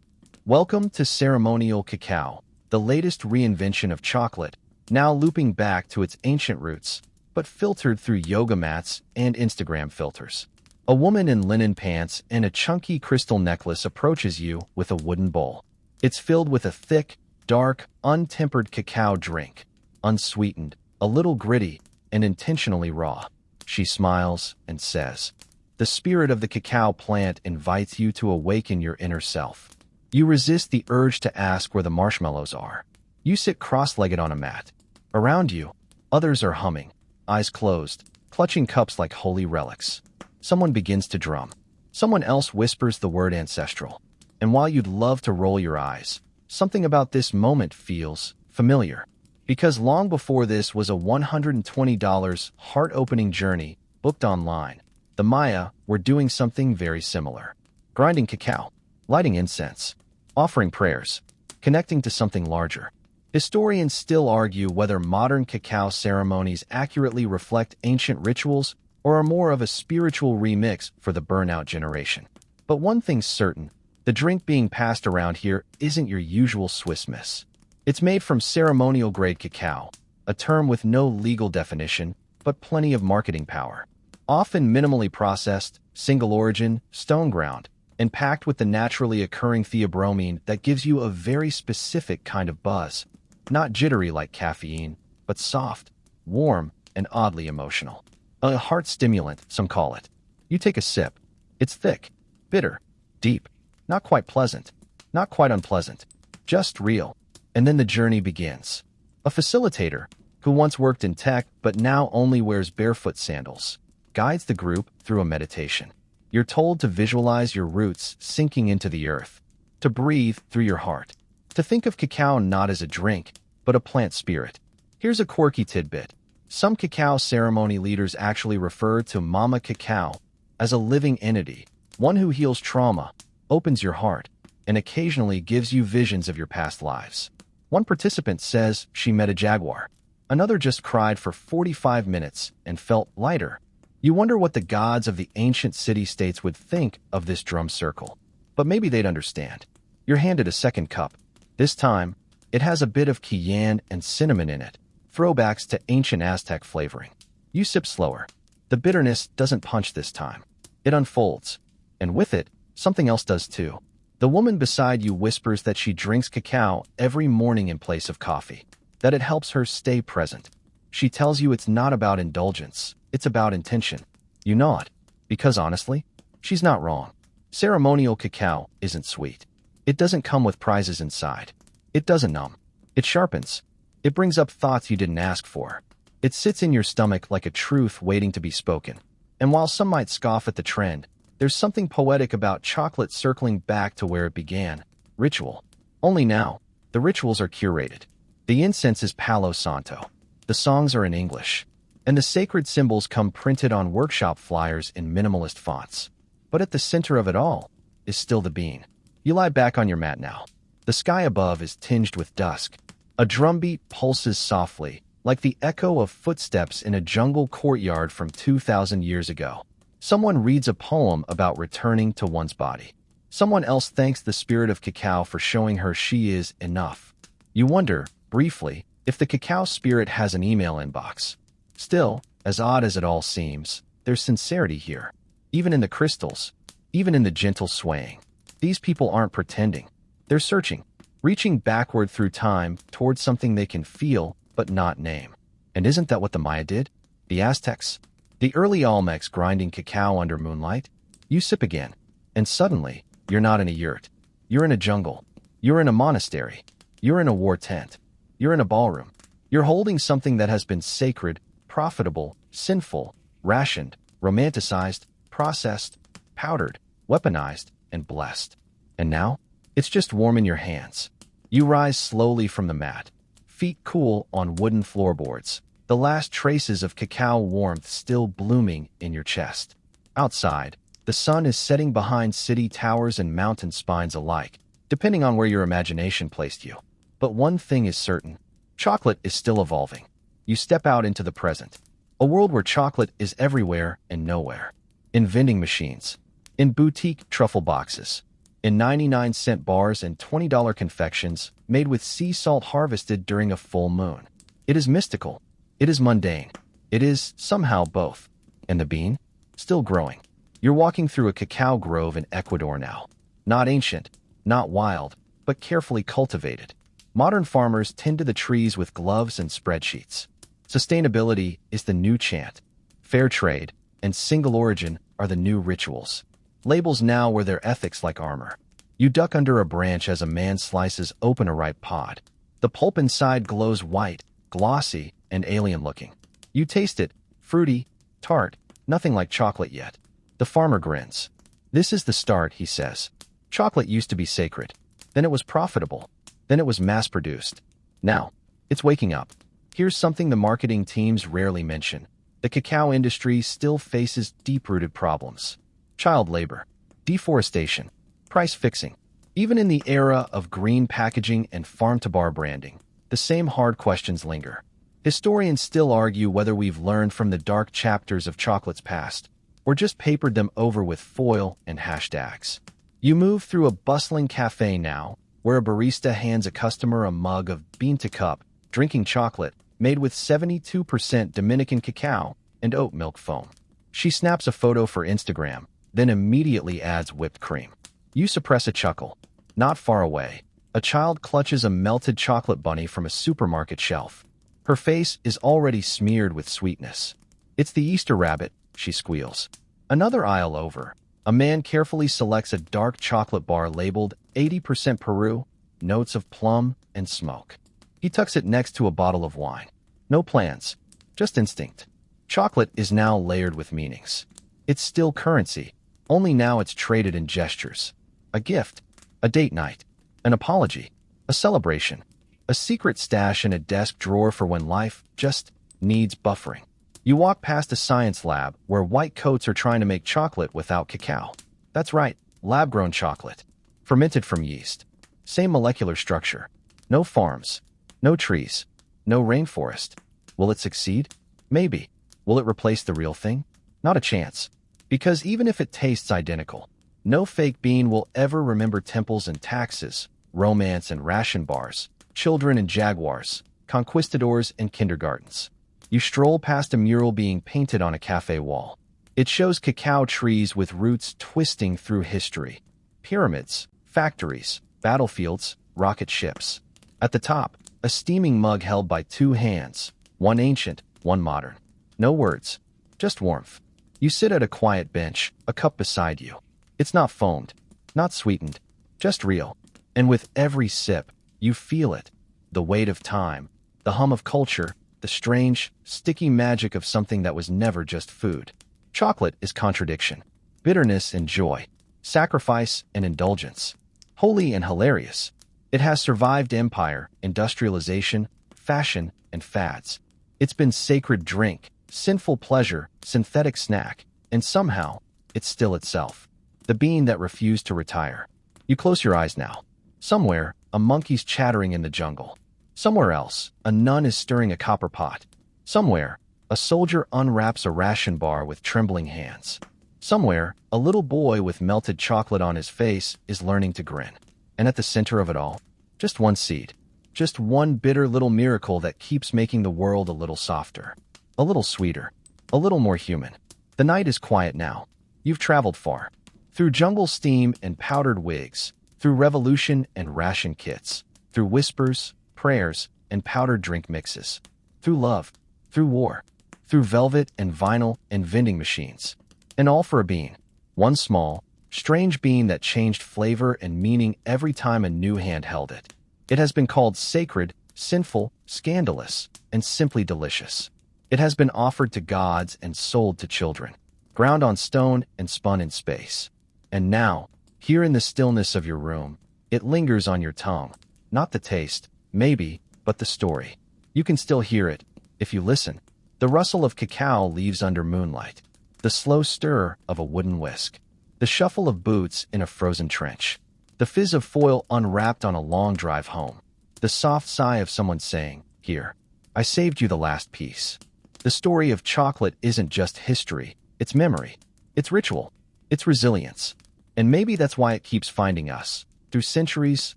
[SPEAKER 1] Welcome to ceremonial cacao, the latest reinvention of chocolate, now looping back to its ancient roots, but filtered through yoga mats and Instagram filters. A woman in linen pants and a chunky crystal necklace approaches you with a wooden bowl. It's filled with a thick, dark, untempered cacao drink, unsweetened, a little gritty, and intentionally raw. She smiles and says, the spirit of the cacao plant invites you to awaken your inner self. You resist the urge to ask where the marshmallows are. You sit cross-legged on a mat. Around you, others are humming, eyes closed, clutching cups like holy relics. Someone begins to drum. Someone else whispers the word ancestral. And while you'd love to roll your eyes, something about this moment feels familiar. Because long before this was a $120 heart-opening journey booked online, the Maya were doing something very similar. Grinding cacao, lighting incense, offering prayers, connecting to something larger. Historians still argue whether modern cacao ceremonies accurately reflect ancient rituals or are more of a spiritual remix for the burnout generation. But one thing's certain, the drink being passed around here isn't your usual Swiss Miss. It's made from ceremonial-grade cacao, a term with no legal definition, but plenty of marketing power. Often minimally processed, single-origin, stone-ground, and packed with the naturally occurring theobromine that gives you a very specific kind of buzz. Not jittery like caffeine, but soft, warm, and oddly emotional. A heart stimulant, some call it. You take a sip. It's thick, bitter, deep, not quite pleasant, not quite unpleasant, just real. And then the journey begins. A facilitator, who once worked in tech but now only wears barefoot sandals, guides the group through a meditation. You're told to visualize your roots sinking into the earth, to breathe through your heart, to think of cacao not as a drink, but a plant spirit. Here's a quirky tidbit. Some cacao ceremony leaders actually refer to Mama Cacao as a living entity, one who heals trauma, opens your heart, and occasionally gives you visions of your past lives. One participant says she met a jaguar. Another just cried for 45 minutes and felt lighter. You wonder what the gods of the ancient city-states would think of this drum circle. But maybe they'd understand. You're handed a second cup. This time, it has a bit of cayenne and cinnamon in it, throwbacks to ancient Aztec flavoring. You sip slower. The bitterness doesn't punch this time. It unfolds. And with it, something else does too. The woman beside you whispers that she drinks cacao every morning in place of coffee, that it helps her stay present. She tells you it's not about indulgence, it's about intention. You nod, because honestly, she's not wrong. Ceremonial cacao isn't sweet. It doesn't come with prizes inside. It doesn't numb. It sharpens. It brings up thoughts you didn't ask for. It sits in your stomach like a truth waiting to be spoken. And while some might scoff at the trend, there's something poetic about chocolate circling back to where it began. Ritual. Only now, the rituals are curated. The incense is Palo Santo. The songs are in English. And the sacred symbols come printed on workshop flyers in minimalist fonts. But at the center of it all is still the bean. You lie back on your mat now. The sky above is tinged with dusk. A drumbeat pulses softly, like the echo of footsteps in a jungle courtyard from 2,000 years ago. Someone reads a poem about returning to one's body. Someone else thanks the spirit of cacao for showing her she is enough. You wonder, briefly, if the cacao spirit has an email inbox. Still, as odd as it all seems, there's sincerity here. Even in the crystals, even in the gentle swaying. These people aren't pretending. They're searching, reaching backward through time towards something they can feel but not name. And isn't that what the Maya did? The Aztecs? The early Olmecs grinding cacao under moonlight? You sip again, and suddenly, you're not in a yurt. You're in a jungle. You're in a monastery. You're in a war tent. You're in a ballroom. You're holding something that has been sacred, profitable, sinful, rationed, romanticized, processed, powdered, weaponized, and blessed. And now, it's just warm in your hands. You rise slowly from the mat, feet cool on wooden floorboards, the last traces of cacao warmth still blooming in your chest. Outside, the sun is setting behind city towers and mountain spines alike, depending on where your imagination placed you. But one thing is certain, chocolate is still evolving. You step out into the present, a world where chocolate is everywhere and nowhere. In vending machines, in boutique truffle boxes, in 99-cent bars and $20 confections made with sea salt harvested during a full moon. It is mystical. It is mundane. It is, somehow, both. And the bean? Still growing. You're walking through a cacao grove in Ecuador now. Not ancient, not wild, but carefully cultivated. Modern farmers tend to the trees with gloves and spreadsheets. Sustainability is the new chant. Fair trade and single origin are the new rituals. Labels now wear their ethics like armor. You duck under a branch as a man slices open a ripe pod. The pulp inside glows white, glossy, and alien-looking. You taste it, fruity, tart, nothing like chocolate yet. The farmer grins. This is the start, he says. Chocolate used to be sacred. Then it was profitable. Then it was mass-produced. Now, it's waking up. Here's something the marketing teams rarely mention. The cacao industry still faces deep-rooted problems. Child labor, deforestation, price fixing. Even in the era of green packaging and farm-to-bar branding, the same hard questions linger. Historians still argue whether we've learned from the dark chapters of chocolate's past, or just papered them over with foil and hashtags. You move through a bustling cafe now, where a barista hands a customer a mug of bean-to-cup, drinking chocolate, made with 72% Dominican cacao and oat milk foam. She snaps a photo for Instagram, then immediately adds whipped cream. You suppress a chuckle. Not far away, a child clutches a melted chocolate bunny from a supermarket shelf. Her face is already smeared with sweetness. It's the Easter rabbit, she squeals. Another aisle over, a man carefully selects a dark chocolate bar labeled 80% Peru, notes of plum and smoke. He tucks it next to a bottle of wine. No plans, just instinct. Chocolate is now layered with meanings. It's still currency, only now it's traded in gestures. A gift, a date night, an apology, a celebration, a secret stash in a desk drawer for when life just needs buffering. You walk past a science lab where white coats are trying to make chocolate without cacao. That's right, lab-grown chocolate. fermented from yeast. Same molecular structure. No farms. No trees. No rainforest. Will it succeed? Maybe. Will it replace the real thing? Not a chance. Because even if it tastes identical, no fake bean will ever remember temples and taxes, romance and ration bars, children and jaguars, conquistadors and kindergartens. You stroll past a mural being painted on a cafe wall. It shows cacao trees with roots twisting through history. Pyramids, factories, battlefields, rocket ships. At the top, a steaming mug held by two hands, one ancient, one modern. No words, just warmth. You sit at a quiet bench, a cup beside you. It's not foamed, not sweetened, just real. And with every sip, you feel it. The weight of time, the hum of culture, the strange, sticky magic of something that was never just food. Chocolate is contradiction, bitterness and joy, sacrifice and indulgence, holy and hilarious. It has survived empire, industrialization, fashion, and fads. It's been sacred drink, sinful pleasure, synthetic snack, and somehow, it's still itself. The bean that refused to retire. You close your eyes now. Somewhere, a monkey's chattering in the jungle. Somewhere else, a nun is stirring a copper pot. Somewhere, a soldier unwraps a ration bar with trembling hands. Somewhere, a little boy with melted chocolate on his face is learning to grin. And at the center of it all, just one seed. Just one bitter little miracle that keeps making the world a little softer, a little sweeter, a little more human. The night is quiet now. You've traveled far. Through jungle steam and powdered wigs, through revolution and ration kits, through whispers, prayers, and powdered drink mixes, through love, through war, through velvet and vinyl and vending machines. And all for a bean. One small, strange bean that changed flavor and meaning every time a new hand held it. It has been called sacred, sinful, scandalous, and simply delicious. It has been offered to gods and sold to children, ground on stone and spun in space. And now, here in the stillness of your room, it lingers on your tongue. Not the taste, maybe, but the story. You can still hear it, if you listen. The rustle of cacao leaves under moonlight. The slow stir of a wooden whisk. The shuffle of boots in a frozen trench. The fizz of foil unwrapped on a long drive home. The soft sigh of someone saying, "Here, I saved you the last piece." The story of chocolate isn't just history, it's memory. It's ritual. It's resilience. And maybe that's why it keeps finding us, through centuries,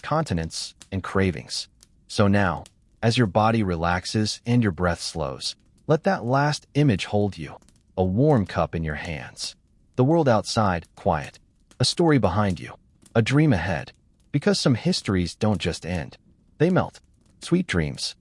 [SPEAKER 1] continents, and cravings. So now, as your body relaxes and your breath slows, let that last image hold you. A warm cup in your hands. The world outside, quiet. A story behind you. A dream ahead. Because some histories don't just end. They melt. Sweet dreams.